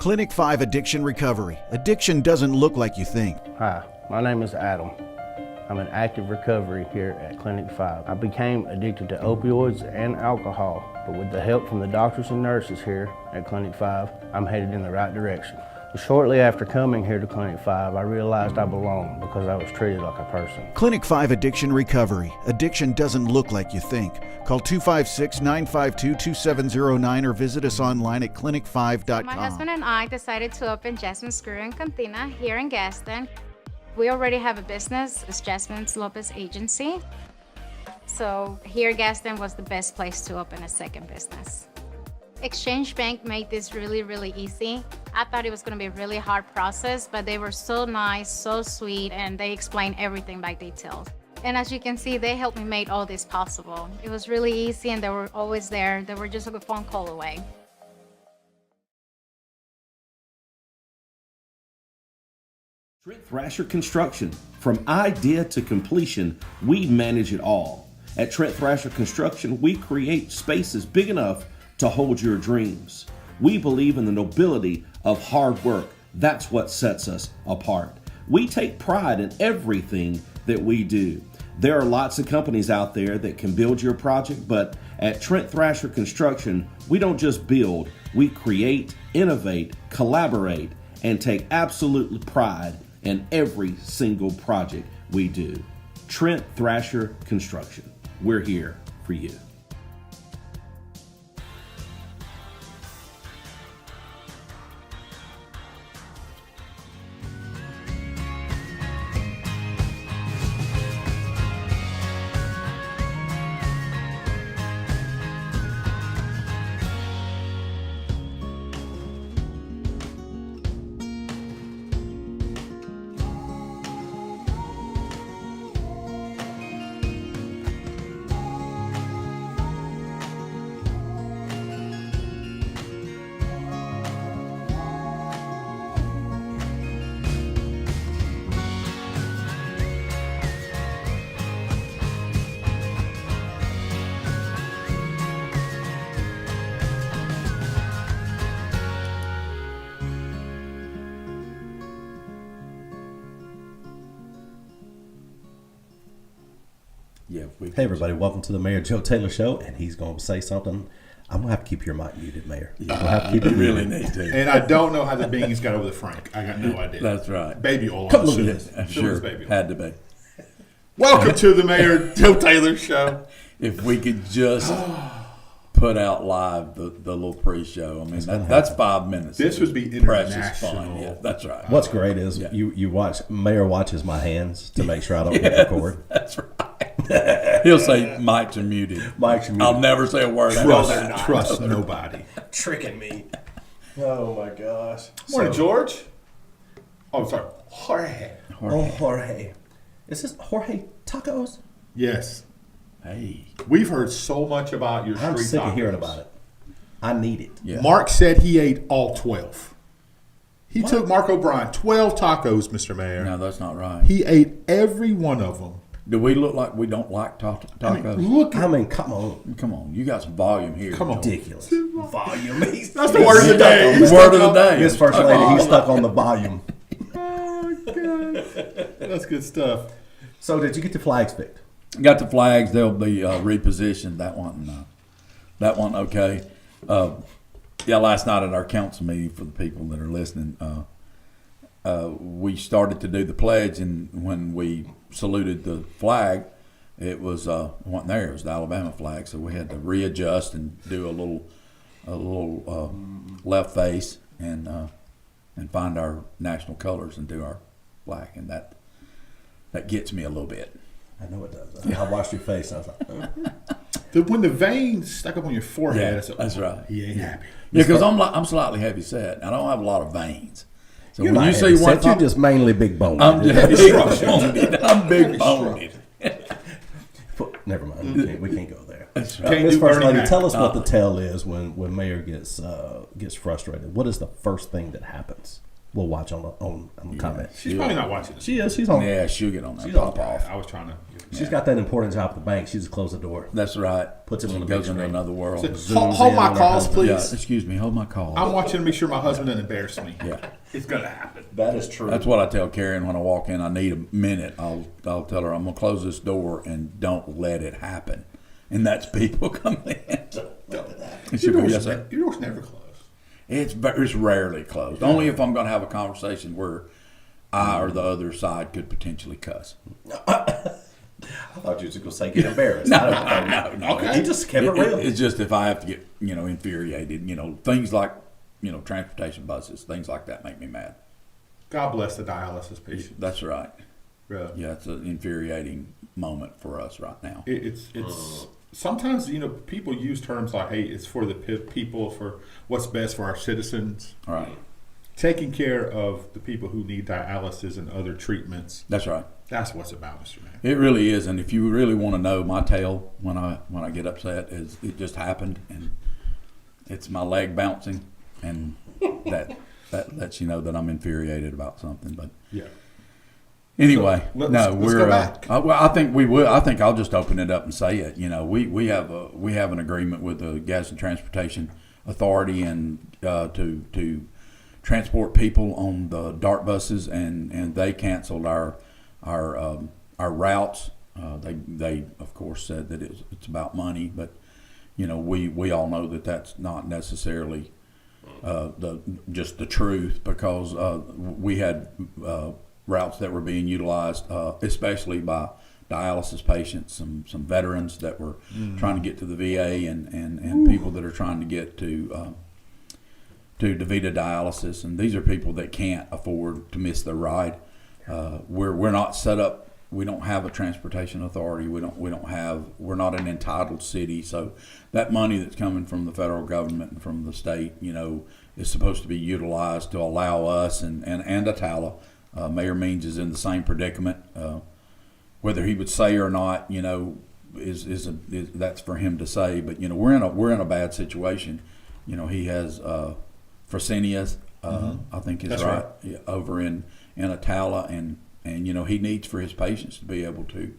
Clinic 5 Addiction Recovery. Addiction doesn't look like you think. Hi, my name is Adam. I'm in active recovery here at Clinic 5. I became addicted to opioids and alcohol, but with the help from the doctors and nurses here at Clinic 5, I'm headed in the right direction. Shortly after coming here to Clinic 5, I realized I belonged because I was treated like a person. Clinic 5 Addiction Recovery. Addiction doesn't look like you think. Call 256-952-2709 or visit us online at clinic5.com. My husband and I decided to open Jasmine's Grill and Cantina here in Gaston. We already have a business. It's Jasmine's Lopez Agency. So here Gaston was the best place to open a second business. Exchange Bank made this really, really easy. I thought it was going to be a really hard process, but they were so nice, so sweet, and they explained everything by detail. And as you can see, they helped me make all this possible. It was really easy, and they were always there. They were just a phone call away. Trent Thrasher Construction. From idea to completion, we manage it all. At Trent Thrasher Construction, we create spaces big enough to hold your dreams. We believe in the nobility of hard work. That's what sets us apart. We take pride in everything that we do. There are lots of companies out there that can build your project, but at Trent Thrasher Construction, we don't just build, we create, innovate, collaborate, and take absolute pride in every single project we do. Trent Thrasher Construction. We're here for you. Hey everybody, welcome to the Mayor Joe Taylor Show, and he's going to say something. I'm going to have to keep your mic muted, Mayor. I'm going to have to keep it really muted. need to. And I don't know how the beans got over the Frank. I got no idea. That's right. Baby oil Come on look the at shoes. I'm Sure sure was baby oil. had to be. Welcome to the Mayor Joe Taylor Show. If we could just put out live the little pre-show. I mean, that's 5 minutes. This would be precious fun. international. Yeah, that's right. What's great is Yeah. you watch, Mayor watches my hands to make sure I don't hit record. That's right. He'll say mics are muted. Mics are muted. I'll never say a word. Trust nobody. Tricking me. Oh my gosh. Morning, George. Oh, sorry. Jorge. Oh, Jorge. Is this Jorge Tacos? Yes. Hey. We've heard so much about your street I'm sick tacos. of hearing about it. I need it. Yeah. Mark said he ate all 12. He took Mark O'Brien 12 tacos, Mr. Mayor. No, that's not right. He ate every one of them. Do we look like we don't like tacos? I mean, Come on. Come on, you got some volume here. Come on. Ridiculous. Volume. That's the word of the day. Word of the day. His first lady, he's stuck on the volume. Oh, God. That's good stuff. So did you get the flags picked? Got the flags. They'll be repositioned. That one okay. Yeah, last night at our council meeting, for the people that are listening, we started to do the pledge, and when we saluted the flag, it was wasn't there. It was the Alabama flag, so we had to readjust and do a little left face and find our national colors and do our flag, and that gets me a little bit. I know it does. I watched your face. I was like, When the veins stuck up on your forehead, Yeah, I said, that's right. He ain't happy. Yeah, because I'm slightly heavy set. I don't have a lot of veins. So you're when not you see heavy one, set, you're just mainly big boned. I'm just big boned. I'm big boned. Never mind. We can't go there. That's right. Can't Miss do First Bernie Lady, Mac. tell us what the tell is when Mayor gets frustrated. What is the first thing that happens? We'll watch on the comment. She's probably not watching this. She is. She's on. Yeah, she'll get on that She's pop on. off. I was trying to. She's got that important job at the bank. She just closed the door. That's right. Puts him on the goes big into screen. another world. Hold my in calls, on please. Yeah, excuse me. Hold my call. I'm watching to make sure my husband doesn't embarrass me. Yeah. It's gonna happen. That is true. That's what I tell Karen when I walk in. I need a minute. I'll tell her I'm gonna close this door and don't let it happen. And that's people coming in. And she'll go, yes, sir. Your door's never closed. It's rarely closed. Only if I'm going to have a conversation where I or the other side could potentially cuss. I thought you were just going to say get embarrassed. No. Okay. You just kept it real. It's just if I have to get infuriated. Things like transportation buses, things like that make me mad. God bless the dialysis patients. That's right. Really. Yeah, it's an infuriating moment for us right now. It's sometimes people use terms like, "Hey, it's for the people, for what's best for our citizens." All right. Taking care of the people who need dialysis and other treatments. That's right. That's what's about, Mr. Man. It really is, and if you really want to know my tale when I get upset, is it just happened, and it's my leg bouncing, and that lets you know that I'm infuriated about something. But Yeah. anyway, So, no, let's we're. go back. Well, I think we will. I think I'll just open it up and say it. We have an agreement with the Gas and Transportation Authority and to transport people on the DART buses, and they canceled our routes. They of course said that it's about money, but we all know that that's not necessarily just the truth, because we had routes that were being utilized, especially by dialysis patients, some veterans that were trying to get to the VA, and people that are trying to get to DaVita Dialysis, and these are people that can't afford to miss their ride. We're not set up. We don't have a transportation authority. We're not an entitled city. So that money that's coming from the federal government and from the state, is supposed to be utilized to allow us and Atala. Mayor Means is in the same predicament. Whether he would say or not, is that's for him to say. But we're in a bad situation. He has Fresenius, I think is That's right, over in Atala, and he needs for his patients to be able to.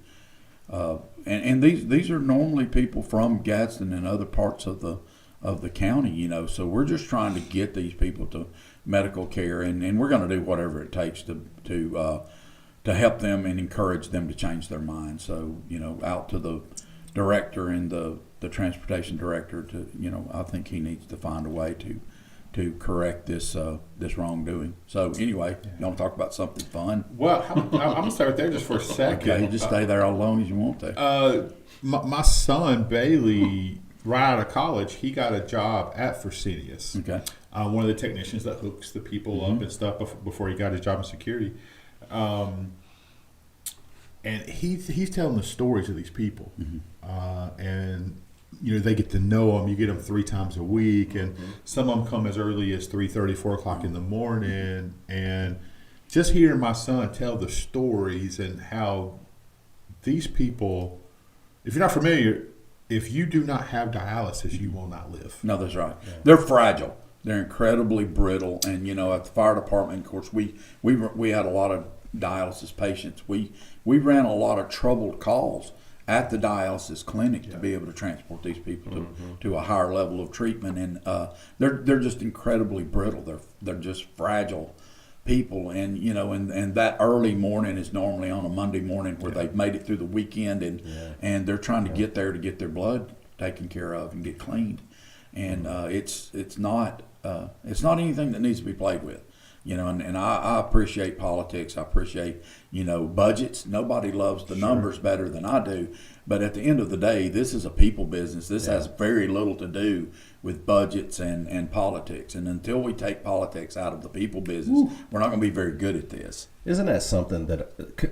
And these are normally people from Gadsden and other parts of the county, So we're just trying to get these people to medical care, and we're going to do whatever it takes to help them and encourage them to change their minds. So out to the director and the transportation director I think he needs to find a way to correct this wrongdoing. So anyway, you want to talk about something fun? Well, I'm gonna stay right there just for a second. Okay, just stay there as long as you want to. My son Bailey, right out of college, he got a job at Fresenius. Okay. One of the technicians that hooks the people up and stuff before he got his job in security. And he's telling the stories of these people, and they get to know them. You get them 3 times a week, and some of them come as early as 3:30, 4 o'clock in the morning. And just hearing my son tell the stories and how these people, if you're not familiar, if you do not have dialysis, you will not live. No, that's right. Yeah. They're fragile. They're incredibly brittle, and at the fire department, of course, we had a lot of dialysis patients. We ran a lot of troubled calls at the dialysis clinic to be able to transport these people to a higher level of treatment, and they're just incredibly brittle. They're just fragile people, and and that early morning is normally on a Monday morning where they've made it through the weekend, and they're trying to get there to get their blood taken care of and get cleaned, and it's not anything that needs to be played with. And I appreciate politics. I appreciate, budgets. Nobody loves the numbers better than I do. But at the end of the day, this is a people business. This has very little to do with budgets and politics. And until we take politics out of the people business, we're not going to be very good at this. Isn't that something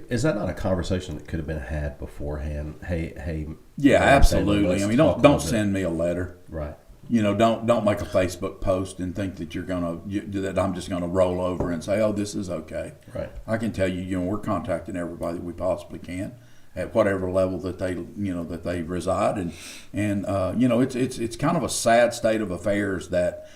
is that not a conversation that could have been had beforehand? Hey. Yeah, absolutely. Taylor, don't send me a letter. Right. Don't make a Facebook post and think that that I'm just gonna roll over and say, oh, this is okay. Right. I can tell you, we're contacting everybody that we possibly can at whatever level that they reside, and it's kind of a sad state of affairs that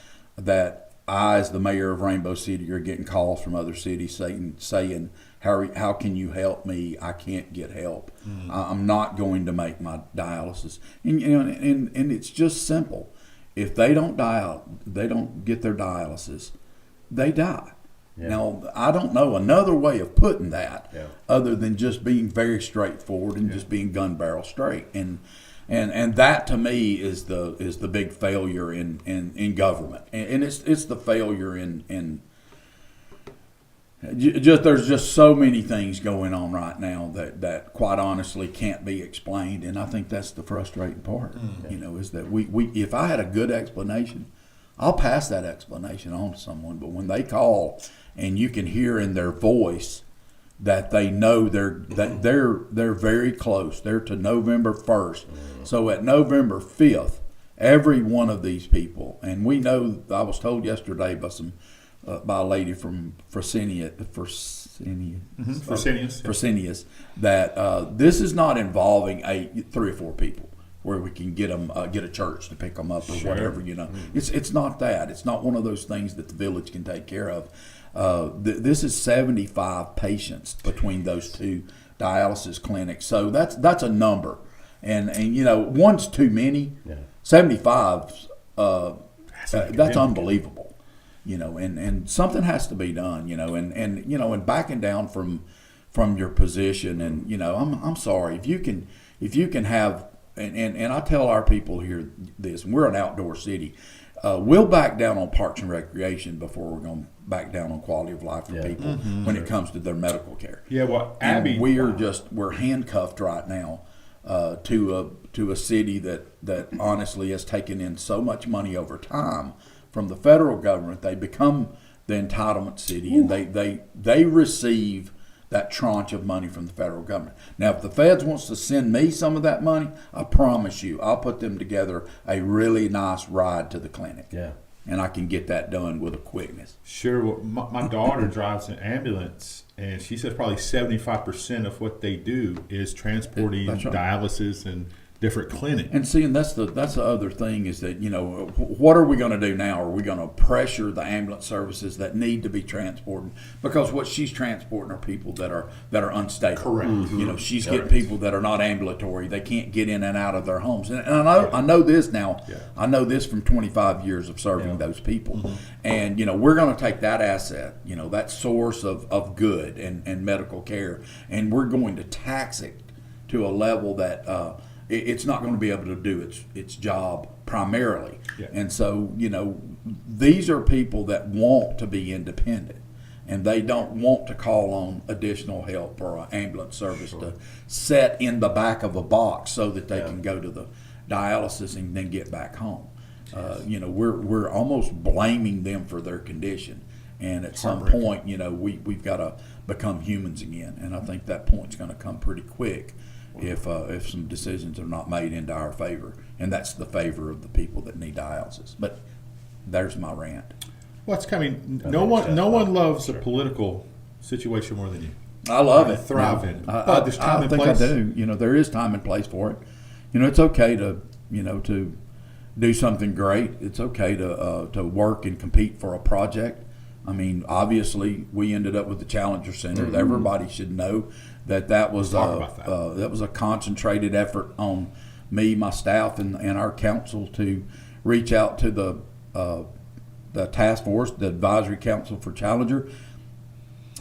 I, as the mayor of Rainbow City, are getting calls from other cities saying, How can you help me? I can't get help. I'm not going to make my dialysis. And it's just simple. If they don't get their dialysis, they die. Yeah. Now, I don't know another way of putting that other than just being very straightforward and just being gun barrel straight. And that to me is the big failure in government. And it's the failure in there's just so many things going on right now that quite honestly can't be explained, and I think that's the frustrating part. Is that we if I had a good explanation, I'll pass that explanation on to someone. But when they call and you can hear in their voice that they know they're very close, they're to November 1st. So at November 5th, every one of these people, and we know, I was told yesterday by a lady from Fresenius, that this is not involving 3 or 4 people where we can get a church to pick them up or whatever. It's not that. It's not one of those things that the village can take care of. This is 75 patients between those 2 dialysis clinics, so that's a number, and one's too many. 75, that's unbelievable. And something has to be done, and backing down from your position, and I'm sorry if you can have, and I tell our people here this, and we're an outdoor city, we'll back down on Parks and Recreation before we're going to back down on quality of life for people when it comes to their medical care. Yeah, well, Abby, Abby, we're handcuffed right now to a city that honestly has taken in so much money over time from the federal government. They become the entitlement city, and they receive that tranche of money from the federal government. Now, if the feds wants to send me some of that money, I promise you, I'll put them together a really nice ride to the clinic. Yeah. And I can get that done with a quickness. Sure. Well, my daughter drives an ambulance, and she says probably 75% of what they do is transporting That's right. dialysis and different clinics. And see, and that's the other thing is that, what are we going to do now? Are we going to pressure the ambulance services that need to be transported? Because what she's transporting are people that are unstable. Correct. She's getting people that are not ambulatory. They can't get in and out of their homes. And I know this now. Yeah. I know this from 25 years of serving those people. And, we're going to take that asset, that source of good and medical care, and we're going to tax it to a level that it's not going to be able to do its job primarily. Yeah. And so, these are people that want to be independent, and they don't want to call on additional help or an ambulance service to set in the back of a box so that they can go to the dialysis and then get back home. We're almost blaming them for their condition. And at some point, we've got to become humans again. And I think that point's going to come pretty quick if some decisions are not made into our favor, and that's the favor of the people that need dialysis. But there's my rant. Well, it's coming. No one loves a political situation more than you. I love it. Thrive in it. I There's time and think place. I do. There is time and place for it. It's okay to to do something great. It's okay to work and compete for a project. I mean, obviously, we ended up with the Challenger Center. Everybody should know that was that was a concentrated effort on me, my staff, and our council to reach out to the task force, the advisory council for Challenger,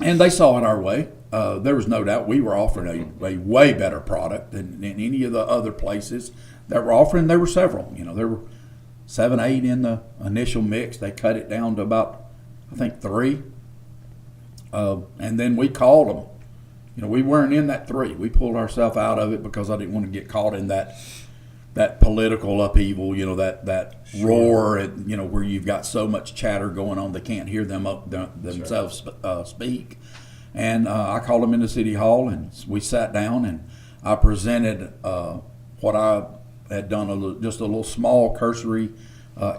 and they saw it our way. There was no doubt we were offering a way better product than any of the other places that were offering. There were several. There were 7, 8 in the initial mix. They cut it down to about, I think, 3. And then we called them. We weren't in that 3. We pulled ourselves out of it because I didn't want to get caught in that political upheaval, that roar, where you've got so much chatter going on they can't hear themselves speak. And I called them into City Hall, and we sat down, and I presented what I had done, just a little small cursory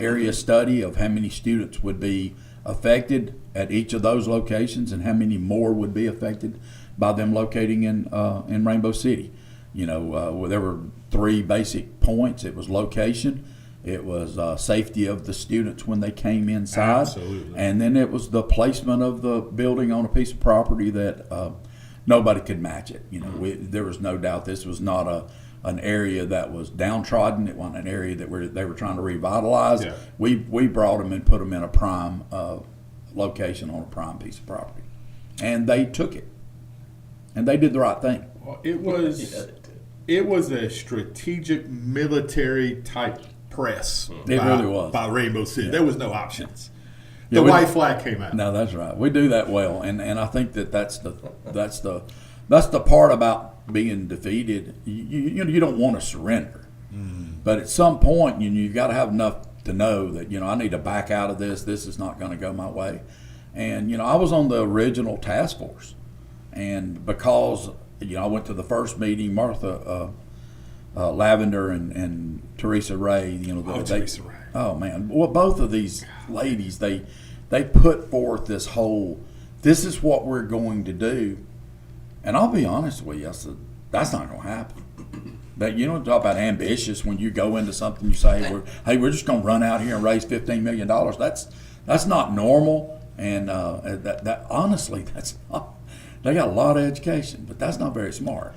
area study of how many students would be affected at each of those locations and how many more would be affected by them locating in Rainbow City. There were 3 basic points. It was location, it was safety of the students when they came inside, Absolutely. and then it was the placement of the building on a piece of property that nobody could match it. You know, there was no doubt this was not an area that was downtrodden. It wasn't an area that they were trying to revitalize. Yeah. We brought them and put them in a prime location on a prime piece of property, and they took it, and they did the right thing. Well, it was a strategic military type press. It really was. By Rainbow City. There was no options. Yeah, The we- white flag came out. No, that's right. We do that well, and I think that's the part about being defeated. You don't want to surrender, but at some point you've got to have enough to know that I need to back out of this. This is not going to go my way. And I was on the original task force, and because I went to the first meeting, Martha Lavender and Teresa Ray. Teresa Ray. Oh man, well, both of these ladies, they put forth this whole, this is what we're going to do, and I'll be honest with you, I said that's not going to happen. But talk about ambitious when you go into something, you say, we're just going to run out here and raise $15 million. That's not normal, and that honestly, that's not. They got a lot of education, but that's not very smart.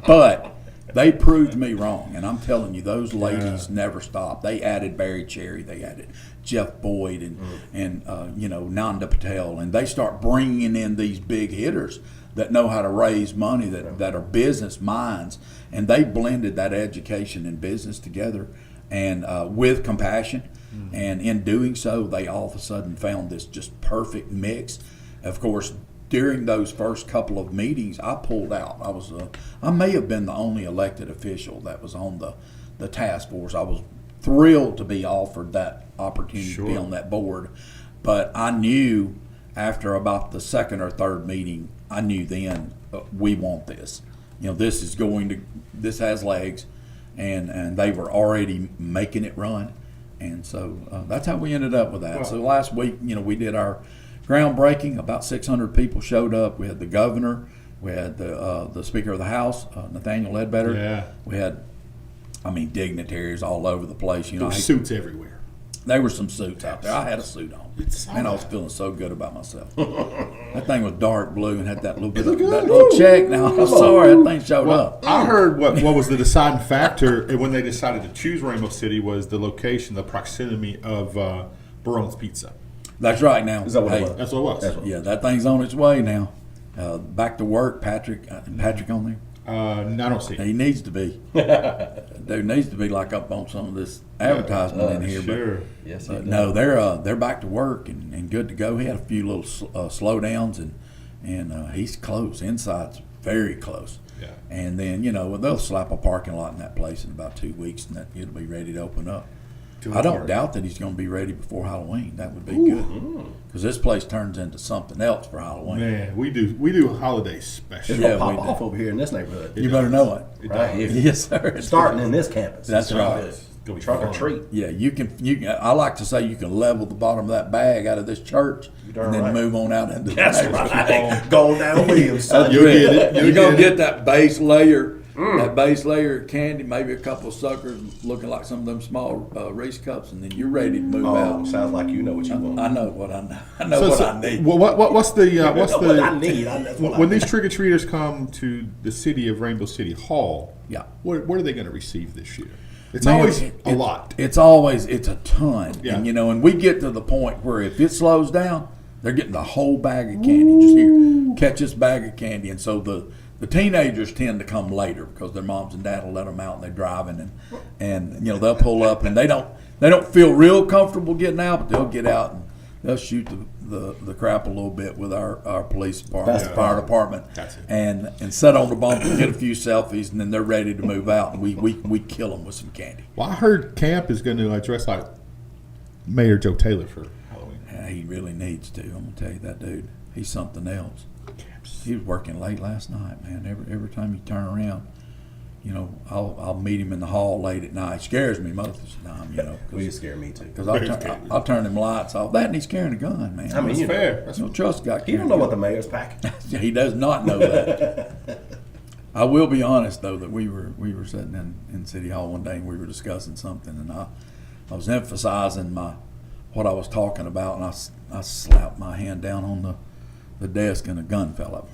But they proved me wrong, and I'm telling you, those ladies never stopped. They added Barry Cherry, they added Jeff Boyd, and Nanda Patel, and they start bringing in these big hitters that know how to raise money, that are business minds, and they blended that education and business together, and with compassion, and in doing so, they all of a sudden found this just perfect mix. Of course, during those first couple of meetings, I pulled out. I may have been the only elected official that was on the task force. I was thrilled to be offered that opportunity to be on that board, but I knew after about the second or third meeting, I knew then we want this. This has legs, and they were already making it run, and so that's how we ended up with that. So last week, we did our groundbreaking. About 600 people showed up. We had the governor, we had the Speaker of the House, Nathaniel Ledbetter. Yeah. We had, dignitaries all over the place. There were suits everywhere. There were some suits out there. I had a suit on, and I was feeling so good about myself. That thing was dark blue and had that little bit of that little check. Now I'm sorry, that thing showed up. I heard what was the deciding factor when they decided to choose Rainbow City was the location, the proximity of Barone's Pizza. That's right. Now, Is that what it was? That's what it was. Yeah, that thing's on its way now. Back to work, Patrick. Patrick on there. I don't see it. He needs to be. There needs to be like up on some of this advertisement in here. Sure. Yes, But no, they're back to work and good to go. He had a few little slowdowns and he's close. Inside's very close. Yeah. And then they'll slap a parking lot in that place in about 2 weeks, and it'll be ready to open up. I don't doubt that he's going to be ready before Halloween. That would be good, because this place turns into something else for Halloween. Man, we do holiday special. It's Yeah, gonna we pop do. off over here in this neighborhood. You better know it. Right here. Yes, sir. It's Starting in this campus. That's It's right. gonna be trunk or treat. Yeah, you can. I like to say you can level the bottom of that bag out of this church, darn and then right. move on out into That's the next. right. Going down Williams. son. You'll get it. You're gonna get that base layer, that base layer of candy, maybe a couple of suckers looking like some of them small Reese cups, and then you're ready to move Oh, out. sounds like you know what you want. I know what I know. I know what I need. Well, what's the what's What I the need. That's what I when need. these trick or treaters come to the city of Rainbow City Hall? Yeah. What are they going to receive this year? It's Man, always it- a lot. It's a ton. Yeah. And and we get to the point where if it slows down, they're getting the whole bag of candy. Just here, catch this bag of candy. And so the teenagers tend to come later because their moms and dad will let them out and they're driving and they'll pull up and they don't feel real comfortable getting out, but they'll get out and they'll shoot the crap a little bit with our police department, That's fire department, That's it. and sit on the bumper and get a few selfies, and then they're ready to move out, and we kill them with some candy. Well, I heard Camp is going to dress like Mayor Joe Taylor for Halloween. Yeah, he really needs to. I'm gonna tell you, that dude, he's something else. He was working late last night, man. Every time you turn around, I'll meet him in the hall late at night. It scares me most of the time, Well, you scare me too. because I'll turn them lights off. That and he's carrying a gun, man. I mean, That's you know, fair. That's you don't trust a guy he carrying don't know a what the gun. mayor's packing. He does not know that. I will be honest though that we were sitting in City Hall one day and we were discussing something, and I was emphasizing what I was talking about, and I slapped my hand down on the desk and a gun fell up.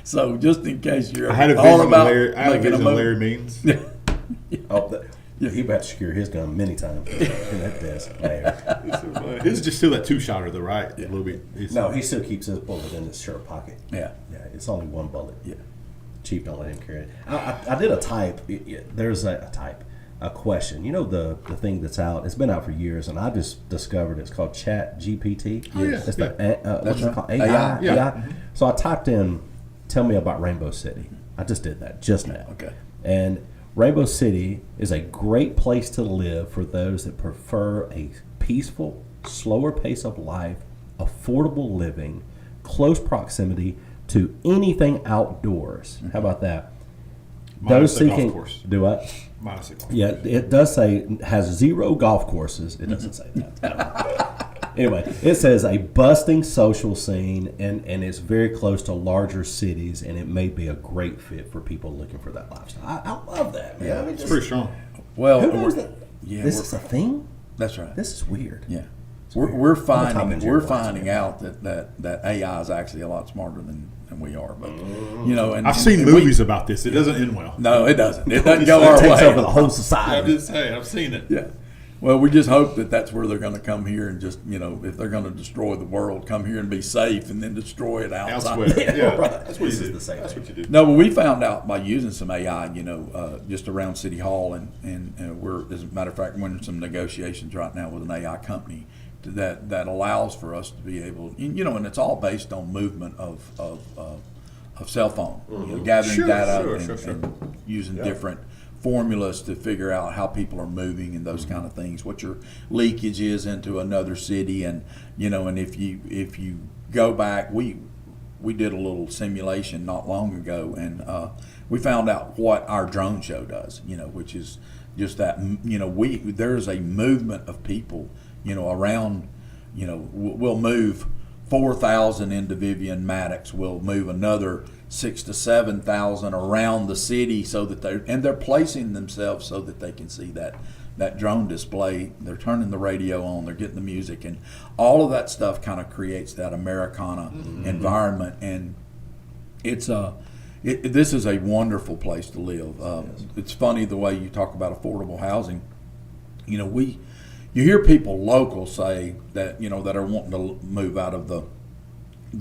So just in case you're I had a all vision of about Larry. I had a making a vision of move. Larry Means. Oh, he about to secure his gun many times in that desk. Man. His is just still that 2-shotter though, right? A little bit. No, he still keeps his bullet in his shirt pocket. Yeah. Yeah, it's only one bullet. Yeah. Chief don't let him carry it. I did a type. There's a question. You know the thing that's out. It's been out for years, and I just discovered it's called Chat GPT. Oh, yeah. It's what's right. it called? AI. Yeah. AI. So I typed in, "Tell me about Rainbow City." I just did that just now. Okay. And Rainbow City is a great place to live for those that prefer a peaceful, slower pace of life, affordable living, close proximity to anything outdoors. How about that? Minus the golf course. Do what? Minus the golf Yeah, course. it does say it has 0 golf courses. It doesn't say that. Anyway, it says a busting social scene, and it's very close to larger cities, and it may be a great fit for people looking for that lifestyle. I love that, man. Yeah, I mean, It's pretty strong. Well, who knows we're- that? yeah, This we're- is a thing? that's right. This is weird. Yeah, weird. we're I'm a top finding engineer we're class, finding man. out that AI is actually a lot smarter than we are. But you know, and I've seen and movies about this. It doesn't end well. No, it doesn't. It doesn't go our It takes over the way. whole society. I'm just saying. I've seen it. Yeah. Well, we just hope that that's where they're going to come here and just, you know, if they're going to destroy the world, come here and be safe and then destroy it outside. Elsewhere. Yeah, right. that's what This you is do. the same That's thing. what you do. No, but we found out by using some AI, you know, just around City Hall, and we're, as a matter of fact, winning some negotiations right now with an AI company that allows for us to be able, you know, and it's all based on movement of cell phone, you know, gathering Sure, data sure, and, sure, sure. and using different formulas to figure out how people are moving and those kind of things, what your leakage is into another city, and you know, and if you go back, we did a little simulation not long ago, and we found out what our drone show does, you know, which is just that, you know, there's a movement of people, you know, around, you know, we'll move 4,000 into Vivian Maddox, we'll move another 6,000 to 7,000 around the city, so that they're placing themselves so that they can see that drone display. They're turning the radio on, they're getting the music, and all of that stuff kind of creates that Americana environment. And it's this is a wonderful place to live. It's funny the way you talk about affordable housing. You know, you hear people local say that, you know, that are wanting to move out of the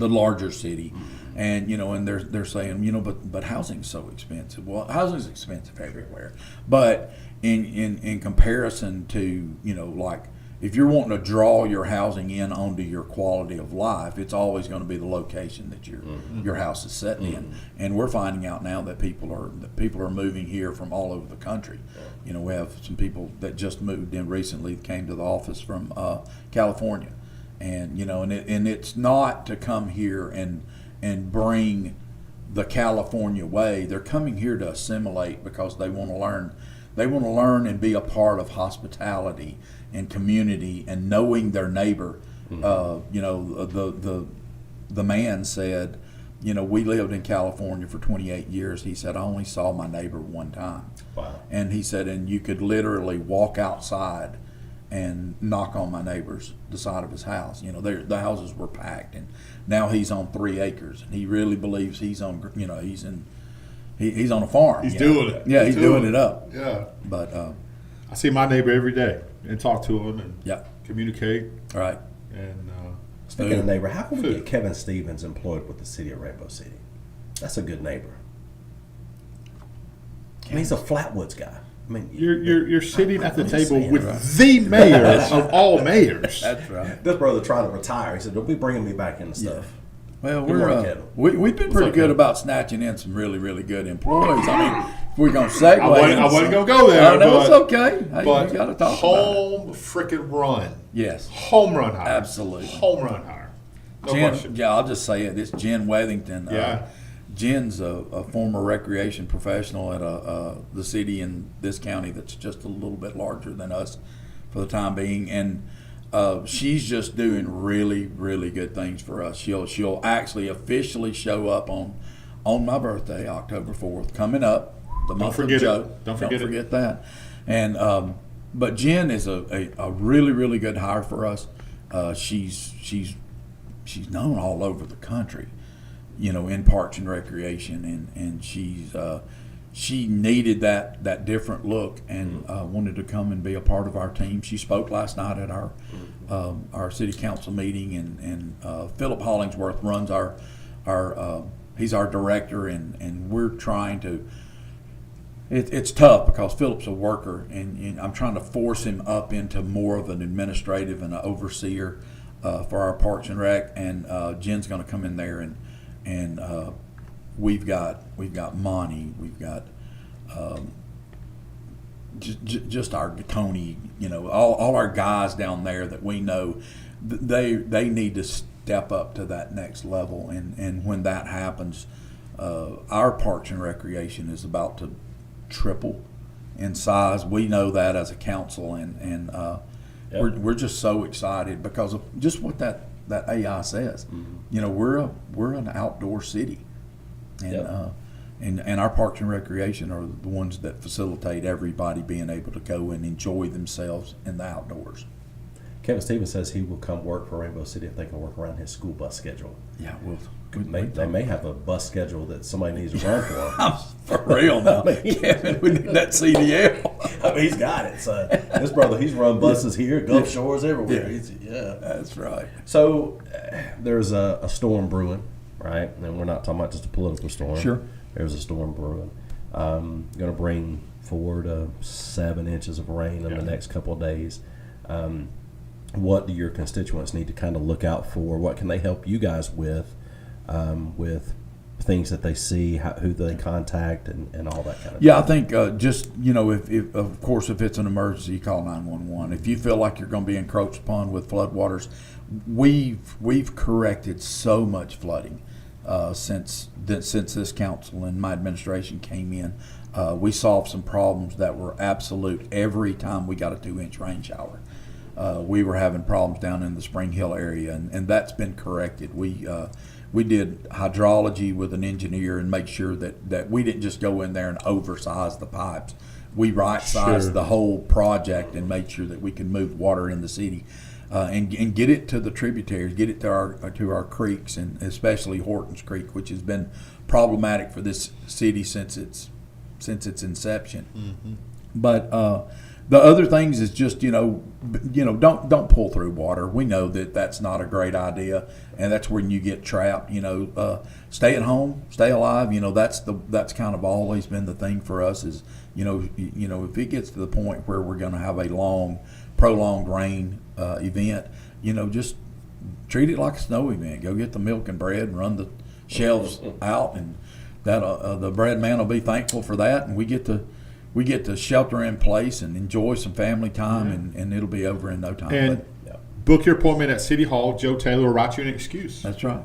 larger city. And you know, and they're saying, you know, but housing's so expensive. Well, housing's expensive everywhere, but in comparison to, you know, like if you're wanting to draw your housing in onto your quality of life, it's always going to be the location that your house is set in. And we're finding out now that people are moving here from all over the country. You know, we have some people that just moved in recently, came to the office from California, and you know, and it's not to come here and bring the California way. They're coming here to assimilate because they want to learn. They want to learn and be a part of hospitality and community and knowing their neighbor. You know, the man said, you know, we lived in California for 28 years. He said, I only saw my neighbor one time. Wow. And he said, and you could literally walk outside and knock on the side of his house. You know, the houses were packed, and now he's on 3 acres, and he really believes he's on, you know, he's on a farm. He's you know. doing it. Yeah, he's doing it up. Yeah. But I see my neighbor every day and talk to him and yeah, communicate. all right. And Speaking of neighbor, how can we Food. get Kevin Stevens employed with the city of Rainbow City? That's a good neighbor. I mean, he's a Flatwoods guy. I mean, you're sitting at the I'm just table saying, with right? the mayor of all mayors. That's right. This brother trying to retire. He said, "Don't be bringing me back into stuff." Well, Good morning, Kevin. we've been pretty good about snatching in some really, really good employees. I mean, if we're going to segue. I wasn't gonna go there. Oh, no, but, it's okay. Hey, But we got to talk about it. home freaking run. Yes. Home run hire. Absolutely. Home run hire. No question. Yeah, I'll just say it. It's Jen Wethington. Yeah. Jen's a former recreation professional at the city in this county that's just a little bit larger than us for the time being, and she's just doing really, really good things for us. She'll actually officially show up on my birthday, October 4th, coming up. The month forget of it. Joe. Don't forget that. And but Jen is a really, really good hire for us. She's known all over the country. in Parks and Recreation, and she needed that different look and wanted to come and be a part of our team. She spoke last night at our city council meeting, and Philip Hollingsworth runs our he's our director, and we're trying to. It's tough because Philip's a worker, and I'm trying to force him up into more of an administrative and an overseer for our Parks and Rec, and Jen's going to come in there, and we've got Monty, we've got just our Tony, all our guys down there that we know they need to step up to that next level, and when that happens, our Parks and Recreation is about to triple in size. We know that as a council, and we're just so excited because of just what that AI says. We're an outdoor city, and and our Parks and Recreation are the ones that facilitate everybody being able to go and enjoy themselves in the outdoors. Kevin Stevens says he will come work for Rainbow City if they can work around his school bus schedule. Yeah, They may have a bus schedule that somebody needs to run for them. For real now. Kevin, we need that CDL. I mean, he's got it. So this brother, he's run buses here, Gulf Shores, everywhere. Yeah. That's right. So there's a storm brewing, right? And we're not talking about just a political storm. Sure. There's a storm brewing. Going to bring 4 to 7 inches of rain in the next couple of days. What do your constituents need to kind of look out for? What can they help you guys with things that they see, who they contact, and all that kind of Yeah, I think just, if of course, if it's an emergency, you call 911. If you feel like you're going to be encroached upon with floodwaters, we've corrected so much flooding since this council and my administration came in. We solved some problems that were absolute every time we got a 2-inch rain shower. We were having problems down in the Spring Hill area, and that's been corrected. We did hydrology with an engineer and make sure that we didn't just go in there and oversize the pipes. We right-sized the whole project and made sure that we could move water in the city and get it to the tributaries, get it to our creeks, and especially Hortons Creek, which has been problematic for this city since its inception. Mm-hmm. But the other things is just don't pull through water. We know that that's not a great idea, and that's when you get trapped. Stay at home, stay alive. That's kind of always been the thing for us. Is if it gets to the point where we're going to have a long, prolonged rain event, just treat it like a snow event. Go get the milk and bread and run the shelves out, and that the bread man will be thankful for that, and we get to shelter in place and enjoy some family time, and it'll be over in no time. And book your appointment at City Hall. Joe Taylor will write you an excuse. That's right.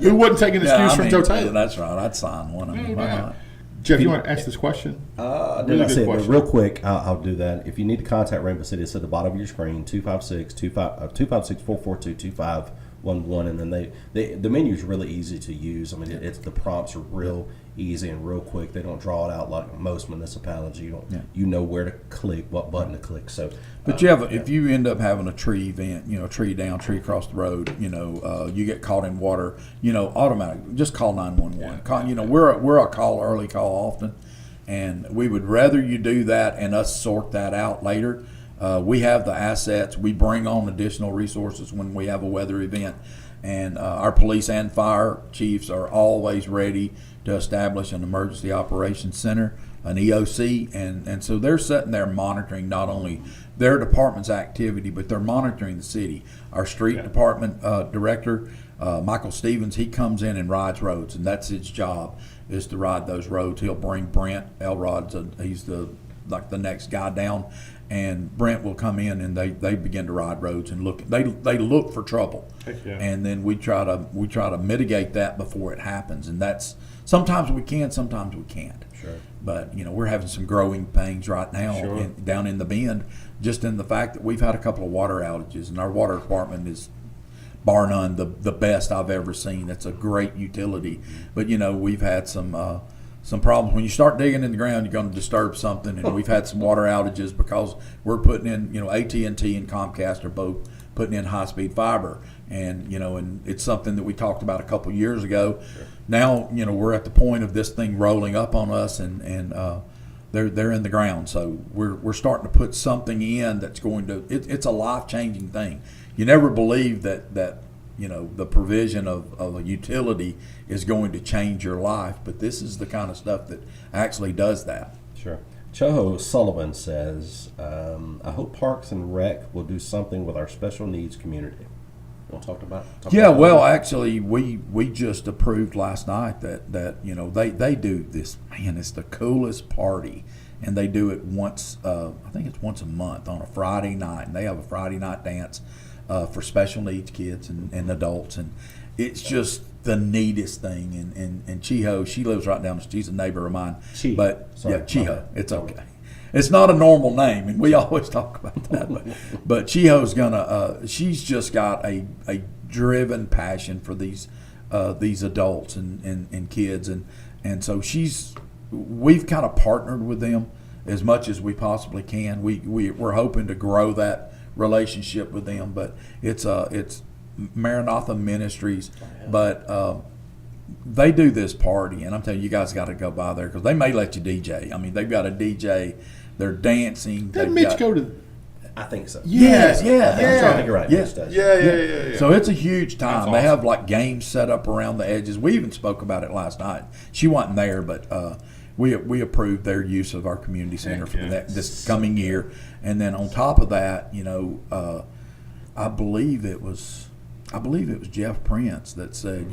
Who wouldn't take an excuse from Joe Taylor? That's right. I'd sign one. Why not? Jeff, you want to ask this question? Really good question. Real quick, I'll do that. If you need to contact Rainbow City, it's at the bottom of your screen, 256-442-2511, and then the menu is really easy to use. I mean, the prompts are real easy and real quick. They don't draw it out like most municipalities. You know where to click, what button to click. So, but if you end up having a tree event, tree down, tree across the road, you get caught in water, automatically just call 911. We're a call early, call often, and we would rather you do that and us sort that out later. We have the assets. We bring on additional resources when we have a weather event, and our police and fire chiefs are always ready to establish an emergency operations center, an EOC, and so they're sitting there monitoring not only their department's activity, but they're monitoring the city. Our street department director, Michael Stevens, he comes in and rides roads, and that's his job, is to ride those roads. He'll bring Brent Elrod's, he's the next guy down, and Brent will come in and they begin to ride roads and look. They look for trouble, and then we try to mitigate that before it happens. And that's sometimes we can, sometimes we can't. Sure. But we're having some growing pains right now down in the Bend, just in the fact that we've had a couple of water outages, and our water department is bar none the best I've ever seen. It's a great utility, but we've had some problems. When you start digging in the ground, you're going to disturb something, and we've had some water outages because we're putting in, AT&T and Comcast are both putting in high-speed fiber. And, and it's something that we talked about a couple years ago. Sure. Now, we're at the point of this thing rolling up on us, and they're in the ground. So we're starting to put something in that's going to, it's a life-changing thing. You never believe that the provision of a utility is going to change your life, but this is the kind of stuff that actually does that. Sure. Choho Sullivan says, I hope Parks and Rec will do something with our special needs community. We'll talk about well, actually, we just approved last night that they do this. Man, it's the coolest party, and they do it once. I think it's once a month on a Friday night, and they have a Friday night dance for special needs kids and adults, and it's just the neatest thing. And Chiho, she lives right down the street. She's a neighbor of mine. Chiho. It's okay. It's not a normal name, and we always talk about that. But Chiho's she's just got a driven passion for these adults and kids, and so we've kind of partnered with them as much as we possibly can. We're hoping to grow that relationship with them, but it's Maranatha Ministries, but they do this party, and I'm telling you, you guys got to go by there because they may let you DJ. I mean, they've got a DJ. They're dancing. Did Mitch go to? I think so. Yeah. I'm trying to think right. Yeah. So it's a huge time. Awesome. They have like games set up around the edges. We even spoke about it last night. She wasn't there, but we approved their use of our community center for this coming year. And then on top of that, I believe it was Jeff Prince that said,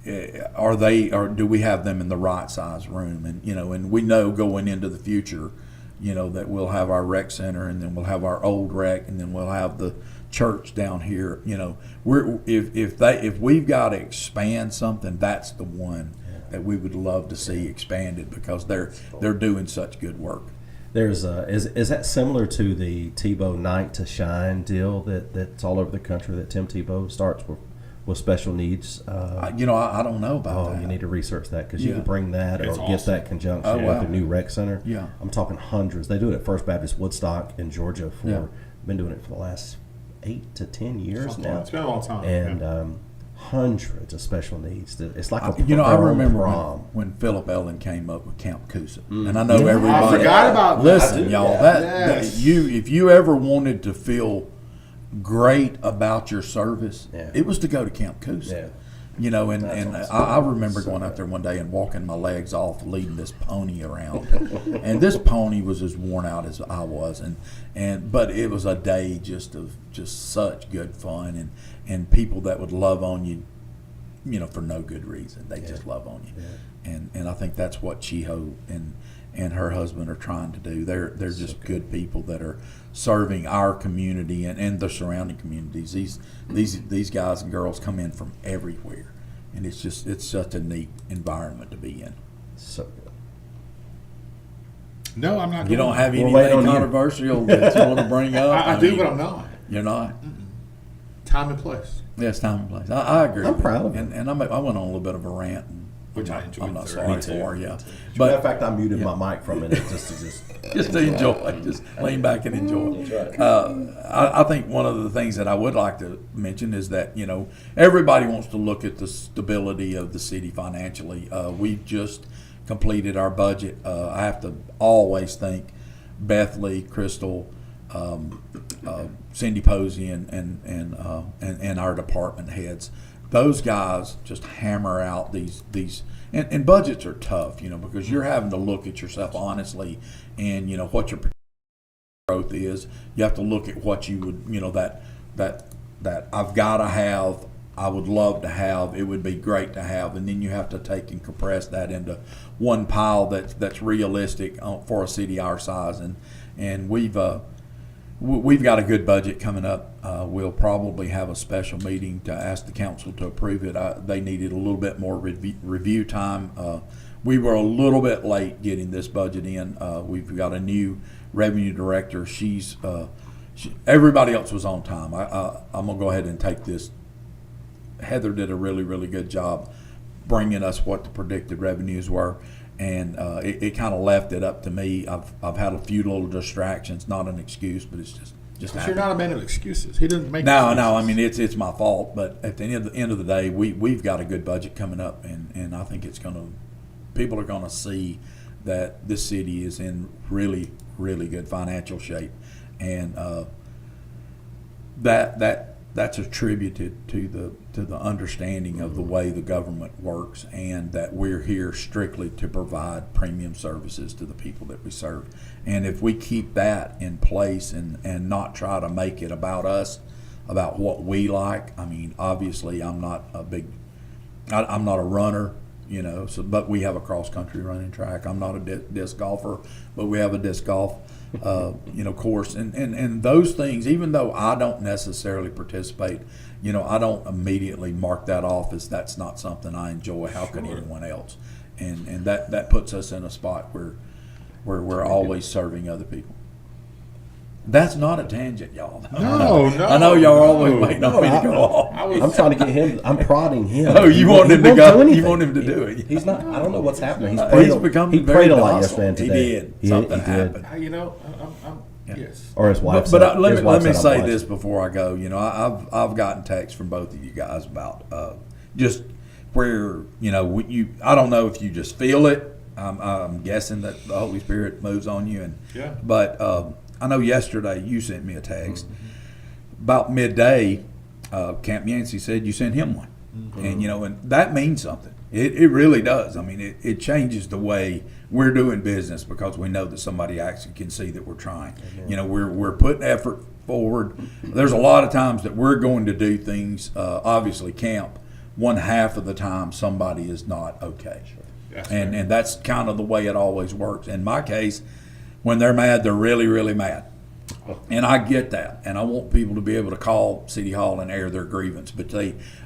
do we have them in the right size room? And and we know going into the future, that we'll have our rec center, and then we'll have our old rec, and then we'll have the church down here. If we've got to expand something, that's the one that we would love to see expanded because they're doing such good work. There's is that similar to the Tebow Night to Shine deal that's all over the country that Tim Tebow starts with special needs? I don't know about that. You need to research that because you can bring that It's or awesome. get that conjunction with a new rec center. Yeah. I'm talking hundreds. They do it at First Baptist Woodstock in Georgia been doing it for the last 8 to 10 years now. It's been a long time. And hundreds of special needs. It's like a I remember prom. when Philip Ellen came up with Camp Coosa, and I know everybody. I forgot about that. Listen, y'all, Yes. if you ever wanted to feel great about your service, it was to go to Camp Coosa. And I remember going out there one day and walking my legs off, leading this pony around, and this pony was as worn out as I was, but it was a day just of such good fun and people that would love on you, for no good reason. They just love on you, and I think that's what Chiho and her husband are trying to do. They're just good people that are serving our community and the surrounding communities. These guys and girls come in from everywhere, and it's such a neat environment to be in. So good. No, I'm not. You don't have We'll wait anything on you. controversial that you want to bring up? I do, but I'm not. You're not? Time and place. Yes, time and place. I agree. I'm with proud you. of it. And I went on a little bit of a rant. Which I enjoyed I'm not thoroughly. sorry for, yeah. Matter of But fact, I muted my mic for a minute just to enjoy, just lean back and enjoy. That's right. I think one of the things that I would like to mention is that everybody wants to look at the stability of the city financially. We've just completed our budget. I have to always thank Beth Lee, Crystal, Cindy Posey, and our department heads. Those guys just hammer out these and budgets are tough, because you're having to look at yourself honestly and what your growth is. You have to look at what you would, that I've got to have, I would love to have, it would be great to have, and then you have to take and compress that into one pile that's realistic for a city our size, and we've got a good budget coming up. We'll probably have a special meeting to ask the council to approve it. They needed a little bit more review time. We were a little bit late getting this budget in. We've got a new revenue director. Everybody else was on time. I'm going to go ahead and take this. Heather did a really, really good job bringing us what the predicted revenues were. And it kind of left it up to me. I've had a few little distractions, not an excuse, but it's just Just But happy. you're not a man of excuses. He doesn't make No, excuses. no. I mean, it's my fault, but at the end of the day, we've got a good budget coming up, and I think people are gonna see that this city is in really, really good financial shape, and that's attributed to the understanding of the way the government works, and that we're here strictly to provide premium services to the people that we serve. And if we keep that in place and not try to make it about us, about what we like, I mean, obviously I'm not I'm not a runner, you know, but we have a cross country running track. I'm not a disc golfer, but we have a disc golf course, and those things, even though I don't necessarily participate, I don't immediately mark that off as that's not something I enjoy. How can anyone else? And that puts us in a spot where we're always serving other people. That's not a tangent, y'all. No. I know y'all are always waiting on me to go off. I'm trying to get him. I'm prodding him. Oh, you want him to won't go? do anything. You want him to do it? He's not. I don't know what's happening. He become prayed very a lot docile. yesterday and He today. did. Something he happened. I'm yes. Or his wife. But let me say this before I go. I've gotten texts from both of you guys about just where I don't know if you just feel it. I'm guessing that the Holy Spirit moves on you, but I know yesterday you sent me a text about midday. Camp Yancey said you sent him one, and and that means something. It really does. I mean, it changes the way we're doing business because we know that somebody actually can see that we're trying. We're putting effort forward. There's a lot of times that we're going to do things. Obviously, camp, one half of the time somebody is not okay, and that's kind of the way it always works. In my case, when they're mad, they're really, really mad. And I get that, and I want people to be able to call City Hall and air their grievance.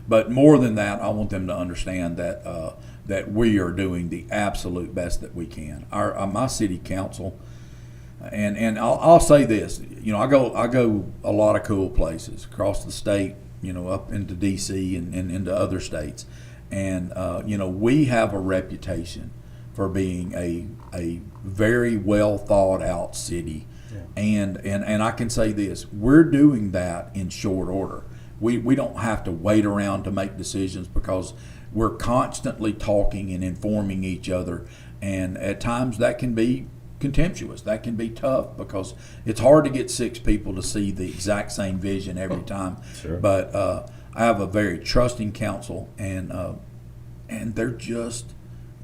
But more than that, I want them to understand that we are doing the absolute best that we can. My city council, and I'll say this, I go a lot of cool places across the state, up into D.C. and into other states, and we have a reputation for being a very well thought out city. And I can say this, we're doing that in short order. We don't have to wait around to make decisions because we're constantly talking and informing each other. And at times that can be contemptuous. That can be tough because it's hard to get 6 people to see the exact same vision every time. Sure. But I have a very trusting council, and they're just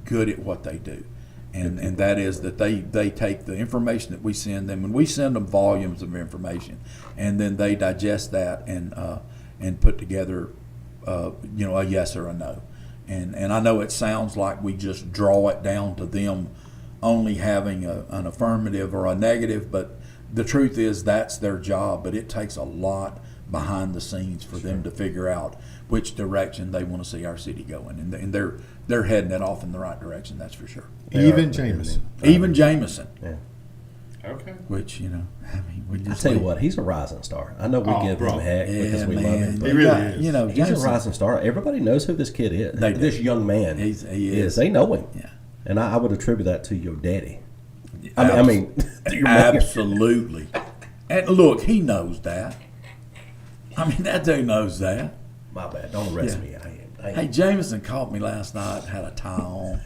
good at what they do. And that is that they take the information that we send them, and we send them volumes of information, and then they digest that and put together a yes or a no. And I know it sounds like we just draw it down to them only having an affirmative or a negative, but the truth is that's their job. But it takes a lot behind the scenes for them to figure out which direction they want to see our city going, and they're heading it off in the right direction. That's for sure. Even Jameson. Even Jameson, Yeah. Okay. which we I just tell you what, he's a rising star. I know we give bro. him heck because we love him. He But really is. he's a Jameson, rising star. Everybody knows who this kid is. They do. This young man he is. They know him. Yeah. And I would attribute that to your daddy. I mean to your mother. Absolutely. And look, he knows that. I mean, that dude knows that. My bad. Don't arrest Yeah. me. I Hey, Jameson caught me last night, had a tie on.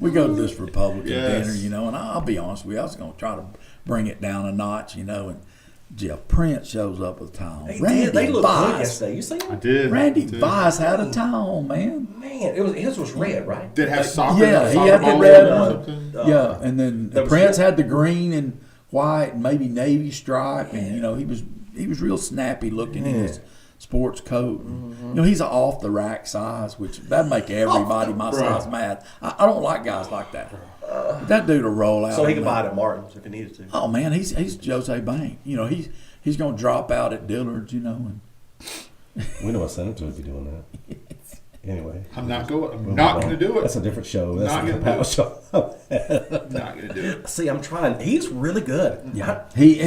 We go to this Republican Yes. dinner, and I'll be honest with you, I was going to try to bring it down a notch, and Jeff Prince shows up with a tie on. They Randy looked good Vice. yesterday. You see I him? did. Randy did. Vice had a tie on, man. Man, his was red, right? Did it have soccer? Yeah, he soccer had the balls red on it or one. something? Yeah, and then that was Prince good. had the green and white and maybe navy stripe, and he was real snappy looking in his sports coat. And, he's an off the rack size, which that'd make everybody my size mad. I don't like guys like that. That dude will roll out. So he on could me. buy it at Martin's if he needed to. Oh man, he's Jose Bank. He's gonna drop out at Dillard's. And We know what senator would be doing that. Anyway. I'm not going. I'm not going to do That's it. a different show. That's Not a gonna power do show. Not going to do it. See, I'm trying. He's really good. yeah,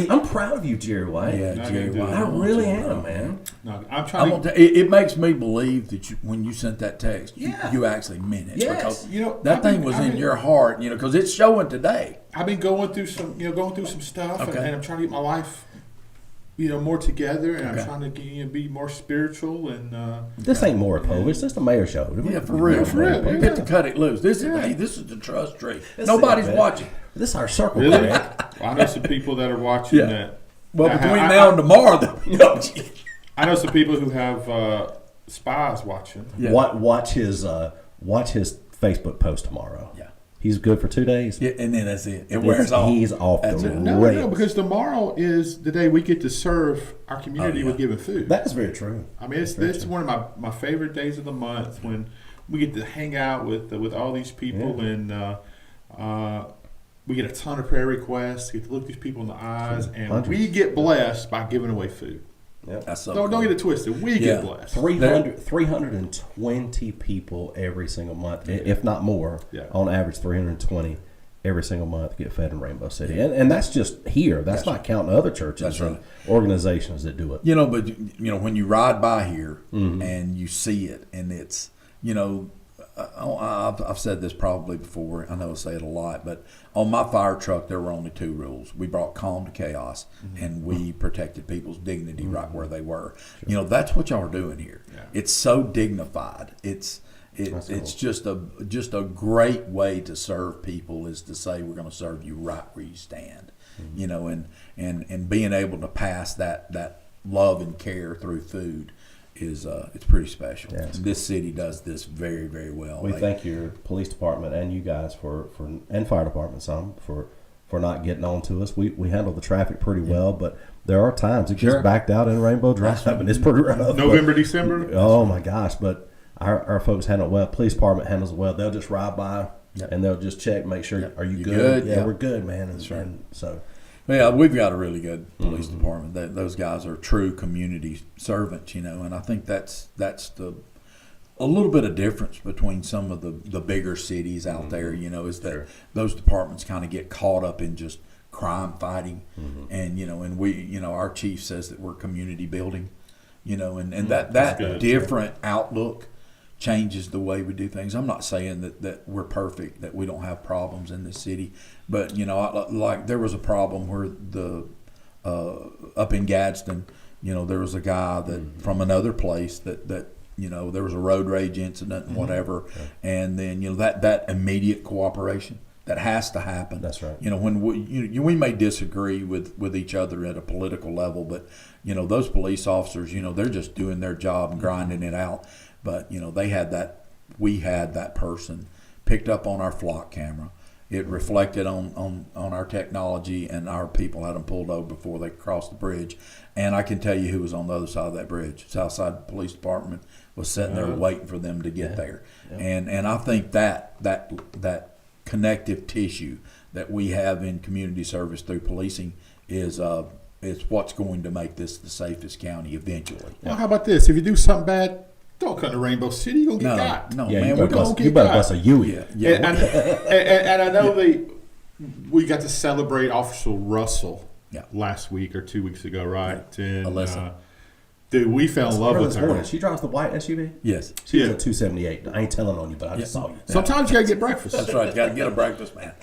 I'm proud of you, Jerry White. yeah, Not Jerry gonna do White. it. I really am, man. No, I'm I'm trying gonna to. tell- it makes me believe that when you sent that text, Yeah. you actually meant it. Yes. Because I've that thing been- was I've in been- your heart, because it's showing today. I've been going through some stuff, Okay. and I'm trying to get my life more together, and Okay. I'm trying to be more spiritual and. This ain't more Pove. It's just a mayor show. Yeah, for real. For real, You yeah. get to cut it loose. This is the trust tree. Nobody's it, man. watching. This is our circle, Really? Greg. I know some people that are watching Yeah. that. Well, that between have- now and tomorrow, though, I know some people who have spies watching. Yeah. Watch his Facebook post tomorrow. Yeah. He's good for 2 days. Yeah, and then that's it. It wears off. He's off That's the it. No, rails. because tomorrow is the day we get to serve our community with giving food. That is very true. I mean, it's one of my favorite days of the month when we get to hang out with all these people and we get a ton of prayer requests. Get to look these people in the eyes, and Hundreds. we get blessed by giving away food. That's so Don't cool. get it twisted. We Yeah. get blessed. 320 people every single month, if not more, Yeah. on average 320 every single month get fed in Rainbow City. And that's just here. That's not counting other churches That's and right. organizations that do it. But when you ride by here and you see it, and it's, I've said this probably before. I know I say it a lot, but on my fire truck there were only 2 rules. We brought calm to chaos, and we protected people's dignity right where they were. That's what y'all are doing here. Yeah. It's so dignified. It's just a great way to serve people, is to say we're going to serve you right where you stand. And being able to pass that love and care through food is it's pretty special. Yeah, it's And this city does this very, very well. We thank your police department and you guys and fire department for not getting on to us. We handle the traffic pretty well, but there are times it gets Sure. backed out in Rainbow Drive, and it's pretty rough. November, December. Oh my gosh! But our folks handle it well. Police department handles it well. They'll just ride by and they'll just check, make sure, are you You good? good? Yeah, Yeah. we're good, man. And, That's right. and so Yeah, we've got a really good police department. Those guys are true community servants, and I think that's a little bit of difference between some of the bigger cities out there, is that those departments kind of get caught up in just crime fighting, and and we, our chief says that we're community building, and that good. different outlook changes the way we do things. I'm not saying that we're perfect, that we don't have problems in this city, but like there was a problem where up in Gadsden, there was a guy that from another place that there was a road rage incident and whatever, and then that immediate cooperation that has to happen. That's right. When we may disagree with each other at a political level, but those police officers, they're just doing their job and grinding it out. But we had that person picked up on our flock camera. It reflected on our technology, and our people had them pulled over before they crossed the bridge. And I can tell you who was on the other side of that bridge. Southside Police Department was sitting there waiting for them to get there. Yeah. And I think that connective tissue that we have in community service through policing is what's going to make this the safest county eventually. Well, how about this? If you do something bad, don't come to Rainbow City. You're gonna get got. No, yeah, man, you we're better going bust, you better bust a Huey. Yeah. And I know we got to celebrate Officer Russell last week or 2 weeks ago, right? And Alyssa. dude, we fell in love with This her. morning, she drives the white SUV. Yes. She was Yeah. a 278. I ain't telling on you, but I just saw you. Sometimes you gotta get breakfast. That's right. You got to get a breakfast, man.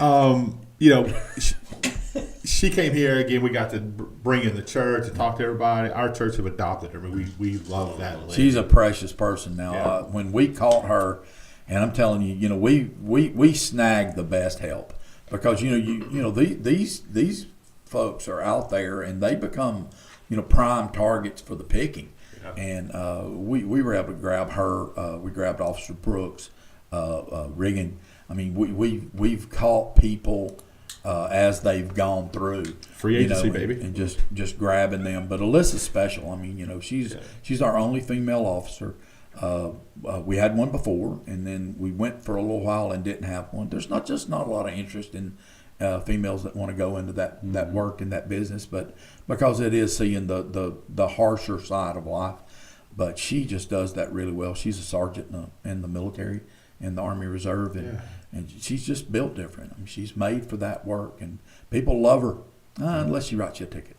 She came here again. We got to bring in the church and talk to everybody. Our church have adopted her. I mean, we love that lady. She's a precious person now. Yeah. When we caught her, and I'm telling you, we snagged the best help, because these folks are out there and they become prime targets for the picking. Yeah. And we were able to grab her. We grabbed Officer Brooks, Riggin. I mean, we've caught people as they've gone through. Free agency, baby. And just grabbing them. But Alyssa's special. I mean, she's our only female officer. We had one before, and then we went for a little while and didn't have one. There's not a lot of interest in females that want to go into that work and that business, but because it is seeing the harsher side of life. But she just does that really well. She's a sergeant in the military, in the Army Reserve, and she's just built different. I mean, she's made for that work, and people love her, unless she writes you a ticket.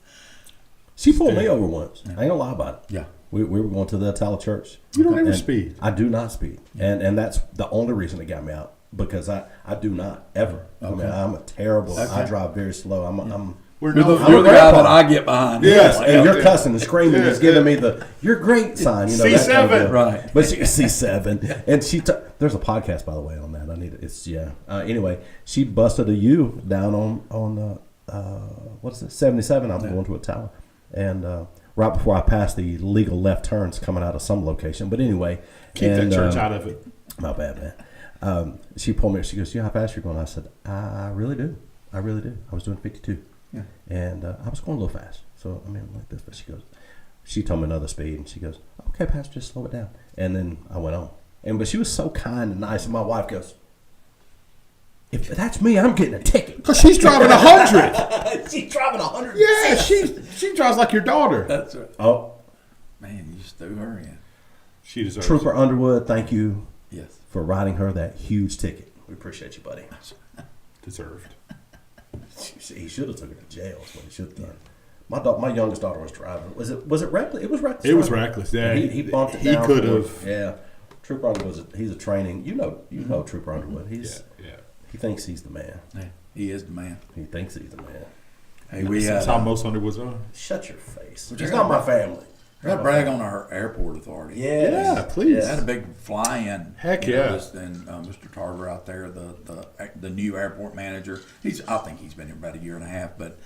She pulled me over once. I ain't gonna lie about it. Yeah. We were going to the Atala church. You don't ever And speed. I do not speed. And that's the only reason it got me out, because I do not ever. I mean, I'm a terrible. I drive very slow. I'm We're You're the, not- you're the guy grandpa. that I get behind. Yes. And you're cussing and screaming. He's giving me the "you're great" sign. You know, that kind of C7. deal. Right. But she C7, and there's a podcast by the way on that. I need it. It's anyway, she busted a U down on what is it 77. I'm going to a tower, and right before I passed the legal left turns coming out of some location. But anyway, Keep that church out of it. My bad, man. She pulled me. She goes, "You know how fast you're going?" I said, "I really do. I really do. I was doing 52." And I was going a little fast. So, I mean, like this. But she told me another speed. And she goes, "Okay, Pastor, just slow it down." And then I went on. But she was so kind and nice. And my wife goes, "If that's me, I'm getting a ticket." Because she's driving 100. She's driving 100. Yeah, she drives like your daughter. That's right. Oh, Man, you just threw her in. She deserves Trooper it. Underwood, thank you Yes. for writing her that huge ticket. We appreciate you, buddy. Deserved. He should have took her to jail. Is what he should have done. My youngest daughter was driving. Was it reckless? It was reckless. It was driving. reckless. Yeah, He bumped it he down. could for- have. Yeah. Trooper Underwood. He's a training. You know Trooper Underwood. Yeah. He thinks he's the man. Yeah, he is the man. He thinks he's the man. Hey, we had. That's how most Underwoods are. Shut your face. But It's you're not my not- family. I got to brag on our airport authority. Yeah, please. I had a big fly-in. Heck you know, yeah. And Mr. Tarver out there, the new airport manager. I think he's been here about a year and a half, but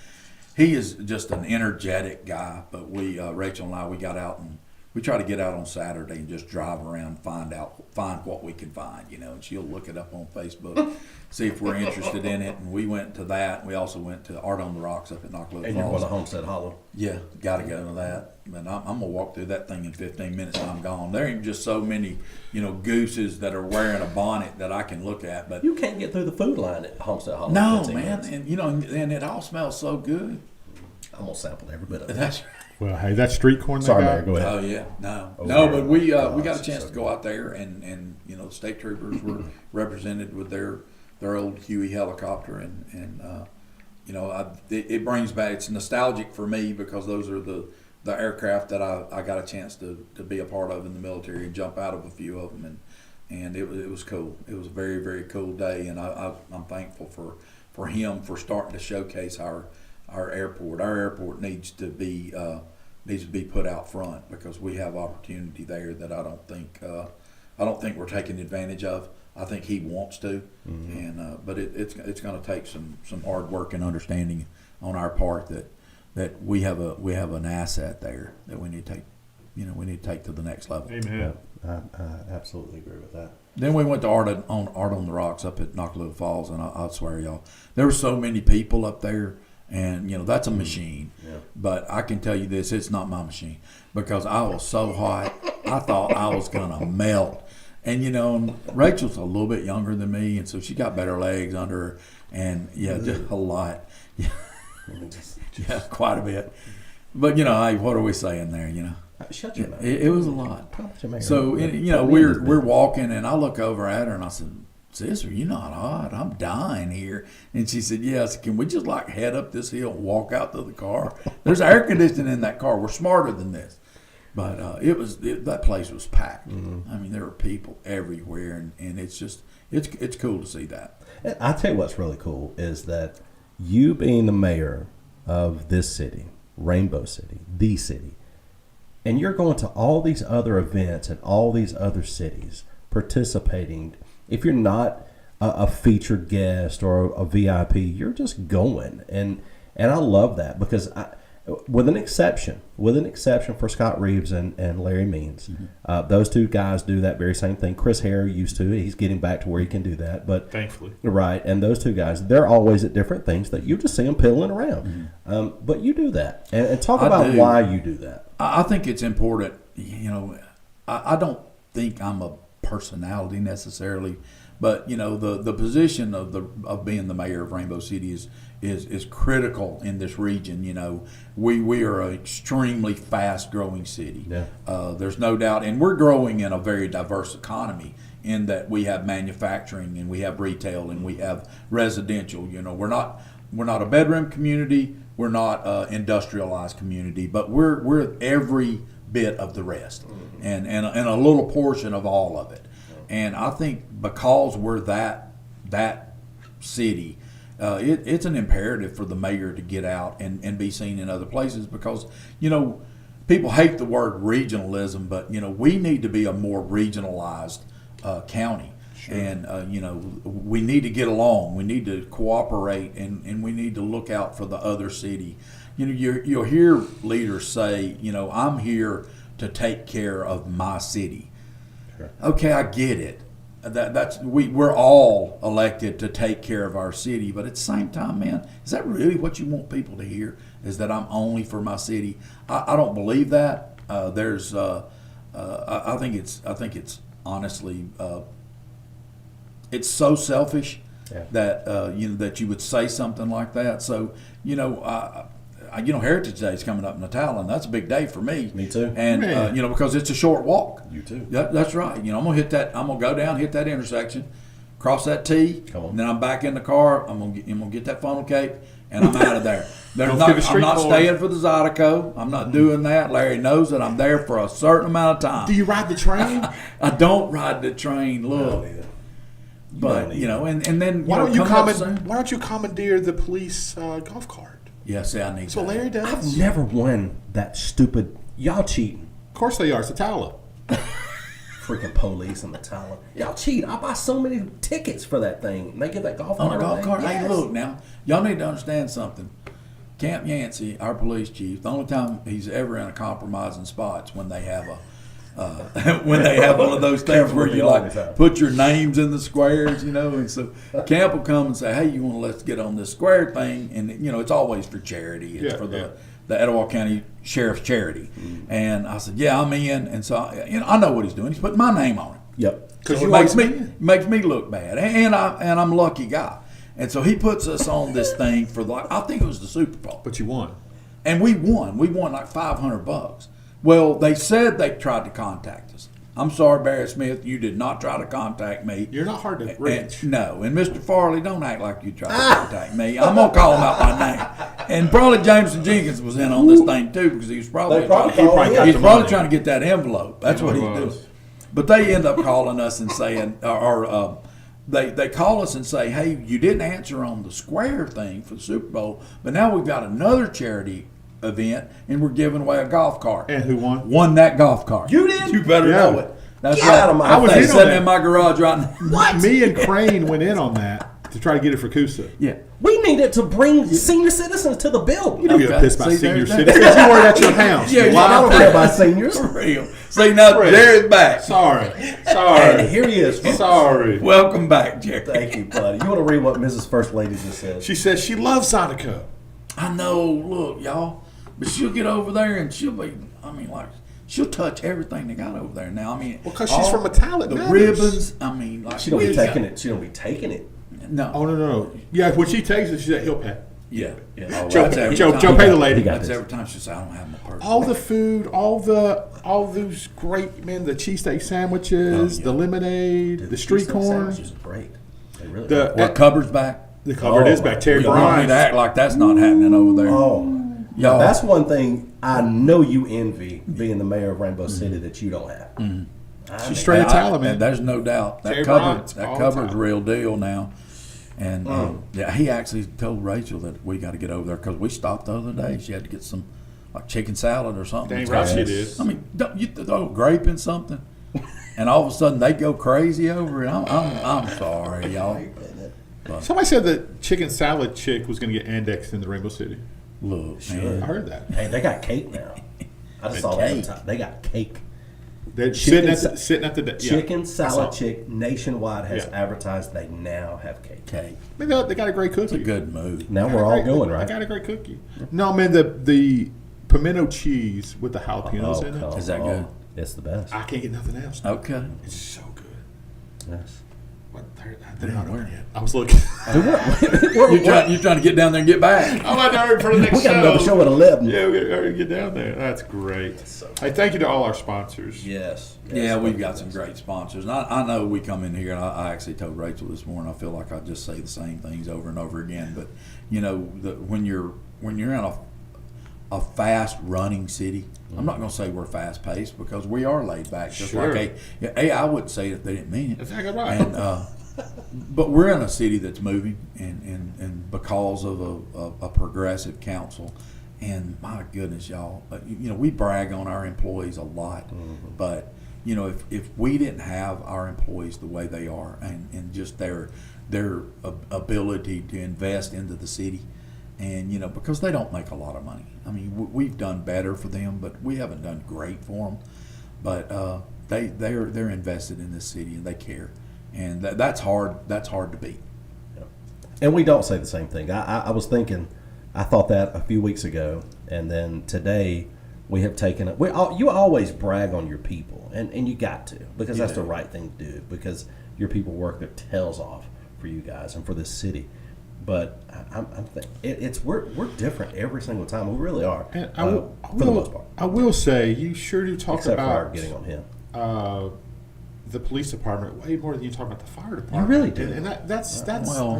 he is just an energetic guy. But Rachel and I, we got out and we try to get out on Saturday and just drive around, find what we can find, you know. And she'll look it up on Facebook, see if we're interested in it. And we went to that. We also went to Art on the Rocks up at Knocklow And you're Falls. going to Homestead Hollow. Yeah, got to go to that. And I'm gonna walk through that thing in 15 minutes and I'm gone. There ain't just so many, gooses that are wearing a bonnet that I can look at. But You can't get through the food line at Homestead Hollow. no, 15 man, minutes. and it all smells so good. I'm going to sample every bit of it. That's Well, hey, that street corn. Sorry, they Mary, got, go ahead. oh yeah, no, Oh, but we God, got a it's chance so to go out there and the state troopers were represented with their old Huey helicopter and it brings back. It's nostalgic for me because those are the aircraft that I got a chance to be a part of in the military and jump out of a few of them and it was cool. It was a very, very cool day and I'm thankful for him for starting to showcase our airport. Our airport needs to be put out front because we have opportunity there that I don't think we're taking advantage of. I think he wants to, and but it's going to take some hard work and understanding on our part that we have an asset there that we need to take to the next level. Amen. I absolutely agree with that. Then we went to Art on the Rocks up at Knocklow Falls, and I swear, y'all, there were so many people up there, and that's a machine. Yeah. But I can tell you this: it's not my machine because I was so hot, I thought I was gonna melt. And Rachel's a little bit younger than me, and so she got better legs under her, and just a lot, yeah, quite a bit. But hey, what are we saying there? Shut your mouth. It was a lot. Shut your mouth. So we're walking, and I look over at her, and I said, "Sister, you're not hot. I'm dying here." And she said, "Yes. Can we just head up this hill and walk out to the car? There's air conditioning in that car. We're smarter than this." But that place was packed. Mm-hmm. I mean, there were people everywhere, and it's just it's cool to see that. And I tell you what's really cool is that you being the mayor of this city, Rainbow City, the city, and you're going to all these other events and all these other cities participating. If you're not a featured guest or a VIP, you're just going. And I love that because with an exception for Scott Reeves and Larry Means, those two guys do that very same thing. Chris Hare used to. He's getting back to where he can do that. But Thankfully. right. And those two guys, they're always at different things that you just see them piddling around. But you do that. And talk I about do. why you do that. I think it's important. I don't think I'm a personality necessarily, but the position of being the mayor of Rainbow City is critical in this region. We are an extremely fast growing city. Yeah. There's no doubt, and we're growing in a very diverse economy in that we have manufacturing and we have retail and we have residential. We're not a bedroom community. We're not an industrialized community, but we're every bit of the rest, and a little portion of all of it. And I think because we're that city, it's an imperative for the mayor to get out and be seen in other places because, people hate the word regionalism, but, we need to be a more regionalized county. Sure. And, we need to get along. We need to cooperate, and we need to look out for the other city. You'll hear leaders say, I'm here to take care of my city. Sure. Okay, I get it. We're all elected to take care of our city, but at the same time, man, is that really what you want people to hear? Is that I'm only for my city? I don't believe that. I think it's honestly, it's so selfish that that you would say something like that. So Heritage Day is coming up in Natala, and that's a big day for me. Me too. And because it's a short walk. You too. That's right. I'm gonna hit that. I'm gonna go down, hit that intersection, cross that T, and then I'm back in the car. I'm gonna get that funnel cake, and I'm out of there. I'm not staying for the Zydeco. I'm not doing that. Larry knows that I'm there for a certain amount of time. Do you ride the train? I don't ride the train. Look. But and then why don't you commandeer the police golf cart? Yeah, see, I need. So Larry does. I've never won that stupid. Y'all cheating. Of course they are. It's a Tala. Freaking police and the talent. Y'all cheat. I buy so many tickets for that thing. And they get that golf cart. On a golf cart. Yes. Hey, look now. Y'all need to understand something. Camp Yancey, our police chief, the only time he's ever in a compromising spot's when they have when they have one of those things where you put your names in the squares, and so Camp will come and say, hey, let's get on this square thing, and it's always for charity. It's for the Etowah County Sheriff's Charity. Mm-hmm. And I said, yeah, I'm in, and so I know what he's doing. He's putting my name on it. Yep. Because it makes me look bad, and I'm a lucky guy. And so he puts us on this thing for I think it was the Super Bowl. But you won. And we won. We won like $500. Well, they said they tried to contact us. I'm sorry, Barrett Smith, you did not try to contact me. You're not hard to reach. No, and Mr. Farley, don't act like you tried to contact me. I'm going to call him out by name. And probably Jameson Jenkins was in on this thing too because he was probably trying to get that envelope. That's what he did. But they end up calling us and saying, they call us and say, hey, you didn't answer on the square thing for the Super Bowl, but now we've got another charity event and we're giving away a golf cart. And who won? Won that golf cart. You did? You better know it. That's Get right. out of my I was face. sitting in my garage right now. What? Me and Crane went in on that to try to get it for Coosa. Yeah. We needed to bring senior citizens to the building. You don't give a piss about See, senior there's citizens. You worried at your house. Yeah, I don't care about seniors. For real. See, now Jerry's back. Sorry. And here he is. Sorry. Welcome back, Jerry. Thank you, buddy. You want to read what Mrs. First Lady just said? She says she loves Zydeco. I know, look, y'all. But she'll get over there and she'll she'll touch everything they got over there now. Because she's from Metallic. The ribbons, she don't be taking it. She don't be taking it. No. Oh, no. Yeah, when she takes it, she said, he'll pay. Yeah. Oh, Joe, pay the lady. That's every time she says, I don't have my purse. All the food, all those great, the cheesesteak sandwiches, the lemonade, the street corn. Sandwiches are great. They really are. What cupboard's back? The cupboard is back. Terry We don't Bryan. need to act like that's not happening over there. Oh. Y'all. That's one thing I know you envy being the mayor of Rainbow City that you don't have. Mm-hmm. She's straight Italian, man. There's no doubt. That cupboard's real deal now. And he actually told Rachel that we got to get over there because we stopped the other day. She had to get some chicken salad or something. Dang right she did. Don't you throw a grape in something, and all of a sudden they go crazy over it. I'm sorry, y'all. Somebody said that chicken salad chick was going to get indexed in the Rainbow City. Look, man. I heard that. Hey, they got cake now. I just saw that. They got cake. They're sitting at the Chicken salad chick nationwide has advertised they now have cake. They got a great cookie. It's a good move. Now we're all going, right? I got a great cookie. No, man, the pimento cheese with the jalapenos in it. Is that good? It's the best. I can't get nothing else. Okay. It's so good. Yes. But they're not open yet. I was looking. You're trying to get down there and get back. I'm not hurry for the next show. We got another show at 11. Yeah, we got to hurry to get down there. That's great. Hey, thank you to all our sponsors. Yes. Yeah, we've got some great sponsors. And I know we come in here, and I actually told Rachel this morning, I feel like I just say the same things over and over again. But, when you're in a fast running city, I'm not going to say we're fast paced because we are laid back. Just like I wouldn't say it if they didn't mean it. That's exactly right. And but we're in a city that's moving, and because of a progressive council, and my goodness, y'all, we brag on our employees a lot, but if we didn't have our employees the way they are, and just their ability to invest into the city, and because they don't make a lot of money. I mean, we've done better for them, but we haven't done great for them. But they're invested in this city, and they care, and that's hard to beat. And we don't say the same thing. I was thinking, I thought that a few weeks ago, and then today we have taken it. You always brag on your people, and you got to, because that's the right thing to do, because your people work their tails off for you guys and for this city. But I'm thinking we're different every single time. We really are. And for the most part. I will say, you sure do talk Except for our about getting on him. The police department way more than you talk about the fire department. You really do. and that's Well,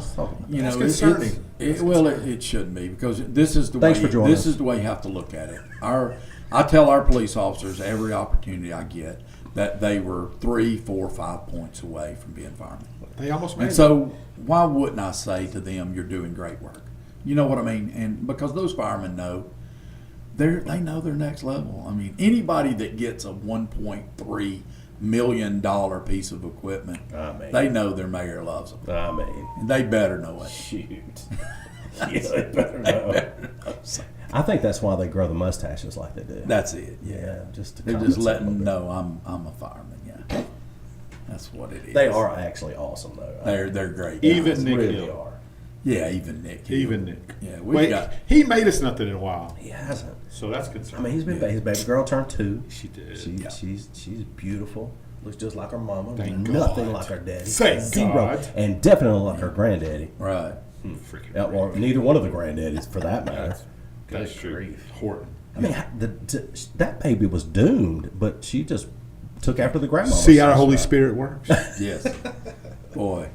that's concerning. It shouldn't be, because this is the Thanks way for joining this us. is the way you have to look at it. I tell our police officers every opportunity I get that they were 3, 4, 5 points away from being firemen. They almost made And it. so why wouldn't I say to them, you're doing great work? You know what I mean? And because those firemen know, they know their next level. I mean, anybody that gets a $1.3 million piece of equipment, they know their mayor loves them. And they better know it. Shoot. Yeah, they better know. I think that's why they grow the mustaches like they do. That's it. Yeah, just to They're compensate just a letting them little know I'm a fireman. Yeah, that's what it is. bit. They are actually awesome, though. They're great. Even guys. Nick really Hill. are. Yeah, even Nick. Even Nick. Yeah, he made us nothing in a while, He hasn't. so that's I concerning. mean, his baby girl turned 2. She did. She's beautiful. Looks just like her mama. Thank Nothing God. like her daddy. Thank Zero. God. And definitely like her granddaddy. Right. Freaking Or neither one of the granddaddies, for that matter. That's Good true. grief. Horton. I mean, that baby was doomed, but she just took after the grandma. See how the Holy Spirit works. Yes. Boy,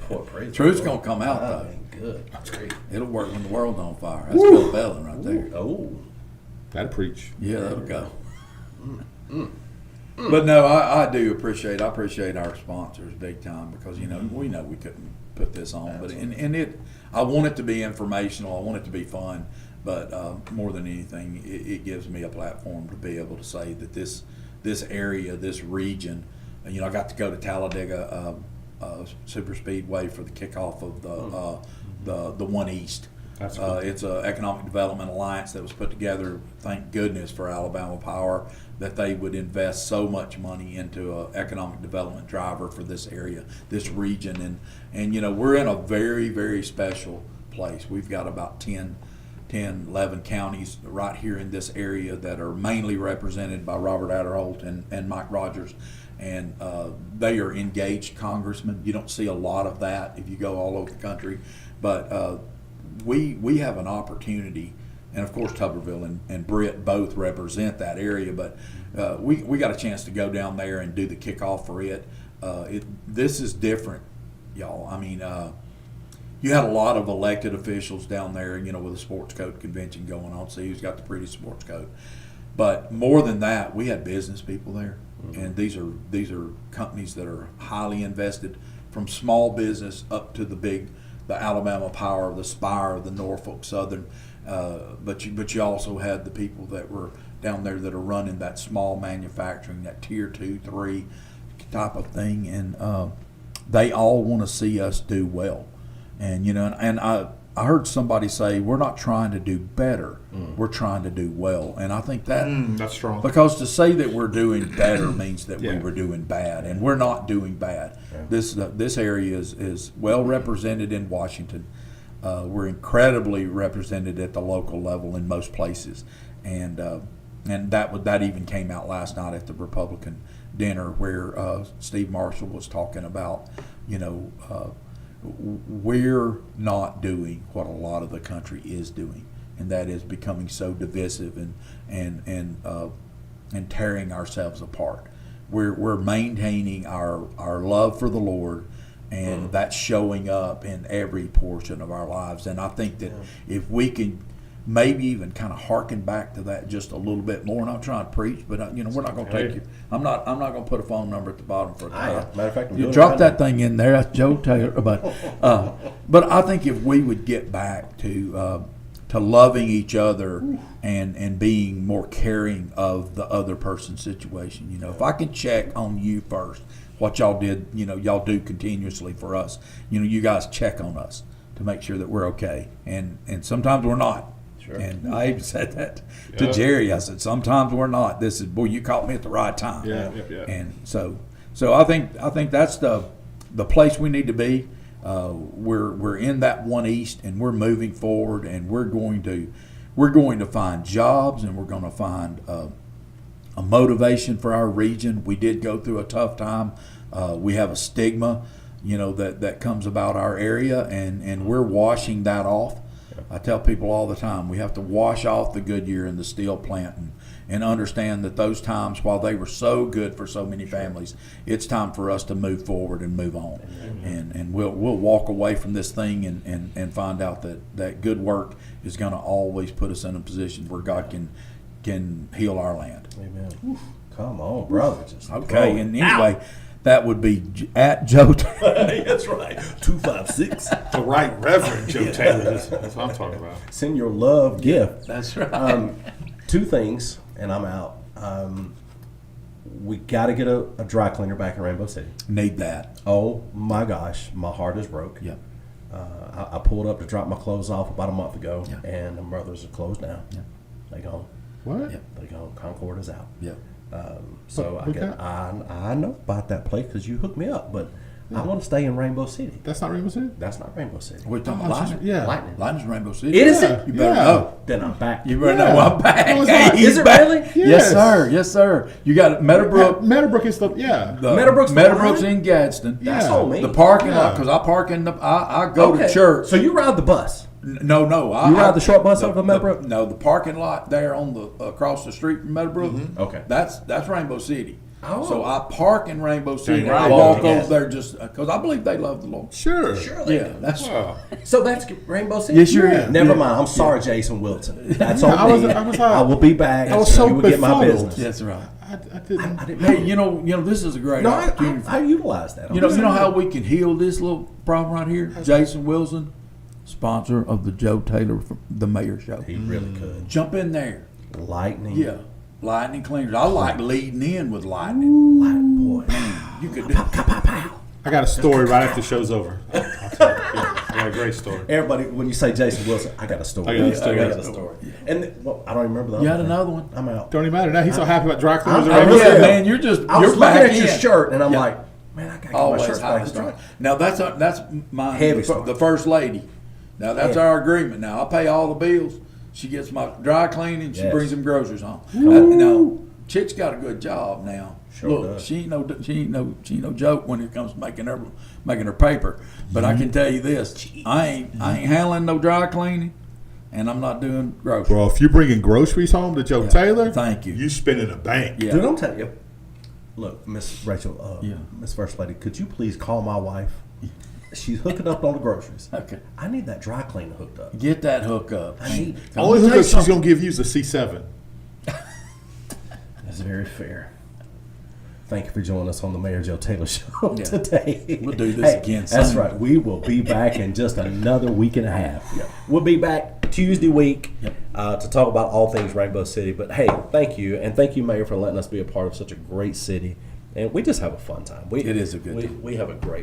Poor praise truth's the Lord. gonna come out I though. mean, good. It'll work when the world's on fire. That's Bill Bellin right there. Oh, That'd preach. Yeah, that'll go. But no, I do appreciate our sponsors big time, because we know we couldn't put this on, but I want it to be informational. I want it to be fun, but more than anything, it gives me a platform to be able to say that this area, this region, I got to go to Talladega Super Speedway for the kickoff of the One East. That's cool. It's an economic development alliance that was put together, thank goodness, for Alabama Power, that they would invest so much money into an economic development driver for this area, this region. And we're in a very, very special place. We've got about 10, 11 counties right here in this area that are mainly represented by Robert Adderholt and Mike Rogers. And they are engaged congressmen. You don't see a lot of that if you go all over the country. But we have an opportunity, and of course Tuberville and Britt both represent that area, but we got a chance to go down there and do the kickoff for it. This is different, y'all. I mean, you had a lot of elected officials down there, with a sports coat convention going on, see who's got the prettiest sports coat. But more than that, we had business people there, and these are companies that are highly invested, from small business up to the Alabama Power, the Spire, the Norfolk Southern. But you also had the people that were down there that are running that small manufacturing, that tier 2, 3 type of thing, and they all want to see us do well. And and I heard somebody say, we're not trying to do better, we're trying to do well. And I think That's strong. because to say that we're doing better means that we Yeah. were doing bad, and we're not doing bad. Yeah. This area is well represented in Washington. We're incredibly represented at the local level in most places, and that even came out last night at the Republican dinner, where Steve Marshall was talking about, we're not doing what a lot of the country is doing, and that is becoming so divisive and tearing ourselves apart. We're maintaining our love for the Lord, and that's showing up in every portion of our lives. And I think that if we can maybe even kind of harken back to that just a little bit more. Not trying to preach, but we're not going to take you. I'm not going to put a phone number at the bottom for a client. Matter of fact, I'm You doing drop it that right thing in there. That's Joe Taylor. But I think if we would get back to loving each other and being more caring of the other person's situation, if I can check on you first, what y'all did, y'all do continuously for us. You guys check on us to make sure that we're okay, and sometimes we're not. Sure. And I even said that to Jerry. I said, sometimes we're not. This is, boy, you caught me at the right time. Yeah. And so I think that's the place we need to be. We're in that 1 East, and we're moving forward, and we're going to find jobs, and we're going to find a motivation for our region. We did go through a tough time. We have a stigma, that comes about our area, and we're washing that off. I tell people all the time, we have to wash off the Goodyear and the steel plant and understand that those times, while they were so good for so many families, it's time for us to move forward and move on. And we'll walk away from this thing and find out that good work is going to always put us in a position where God can heal our land. Amen. Come on, brother. Just Okay, and anyway, that would be at Joe Taylor. That's right. 256. The right Reverend Joe Taylor. That's what I'm talking about. Send your love gift. That's right. 2 things, and I'm out. We got to get a dry cleaner back in Rainbow City. Need that. Oh my gosh, my heart is broke. Yep. I pulled up to drop my clothes off about a month ago, Yeah. and the brothers are closed down. Yeah. They gone. What? Yep. They gone. Concord is out. Yep. So Okay. I know about that place because you hooked me up, but I want to stay in Rainbow City. That's not Rainbow City? That's not Rainbow City. We're talking Oh, about it's just- Lightning. yeah. Lightning. Lightning's Rainbow City. It is it? You better Yeah. know. Then I'm back. You better Yeah. know I'm back. No, it's Hey, not. he's Is it back. really? Yes, Yes. sir. Yes, sir. You got Meadowbrook. Meadowbrook is the, yeah. Meadowbrook's the Meadowbrook's line? in Gadsden. That's Yeah. on me. The parking lot, Yeah. because I park in the. I go Okay. to church. So you ride the bus. No. You ride the short bus over to Meadowbrook? No, the parking lot there on the across the street from Meadowbrook. Okay. That's Rainbow City. Oh. So I park in Rainbow City. right. I walk Yeah. over there just because I believe they love the Lord. Sure. Yeah, that's Wow. So that's Rainbow City. Yes, sure is. Never Yeah. mind. I'm sorry, Jason Wilson. That's Yeah, on I was- me. I was, I will be back. I was so you will get my befuddled. business. that's right. I didn't. I didn't Hey, you know, this is a great No, opportunity. I utilize that. You know how we can heal this little problem right here? Jason Wilson, sponsor of the Joe Taylor the Mayor Show. He really could. Jump in there. Lightning. Yeah. Lightning cleaners. I like leading in with lightning. Light boy. You could do I got a story right after the show's over. I'll tell you. Yeah, I got a great story. Everybody, when you say Jason Wilson, I got a story. I got a story. I got a story. And I don't even remember the You other had thing. another one? I'm out. Don't even matter now. He's so happy about dry cleaners. I'm already. really- Yeah, man, you're just I was you're looking back at your in. shirt, and I'm Yeah. like, man, I got to get my Always shirt high back. strong. Now that's my Heavy story. the first lady. Now that's Yeah. our agreement. Now I pay all the bills. She gets my dry cleaning. She Yes. brings them groceries home. Now, Chick's got a good job now. Sure Look, does. she ain't no joke when it comes to making her paper. But I can tell you this: I ain't handling no dry cleaning, and I'm not doing groceries. Well, if you're bringing groceries home to Joe Yeah. Taylor, Thank you. You spending a bank. Yeah. Dude, I'm telling you. Look, Miss Rachel, Yeah. Miss First Lady, could you please call my wife? She's hooking up on the groceries. Okay. I need that dry cleaner hooked up. Get that hook up. I need. Only Let me tell you hookup she's something. gonna give you is a C7. That's very fair. Thank you for joining us on the Mayor Joe Taylor Show Yeah. today. We'll do this again That's soon. right. We will be back in just another week and a half. We'll be back Tuesday week to talk about all things Rainbow City. But hey, thank you. And thank you, Mayor, for letting us be a part of such a great city. And we just have a fun time. It is a good we, time. We have a great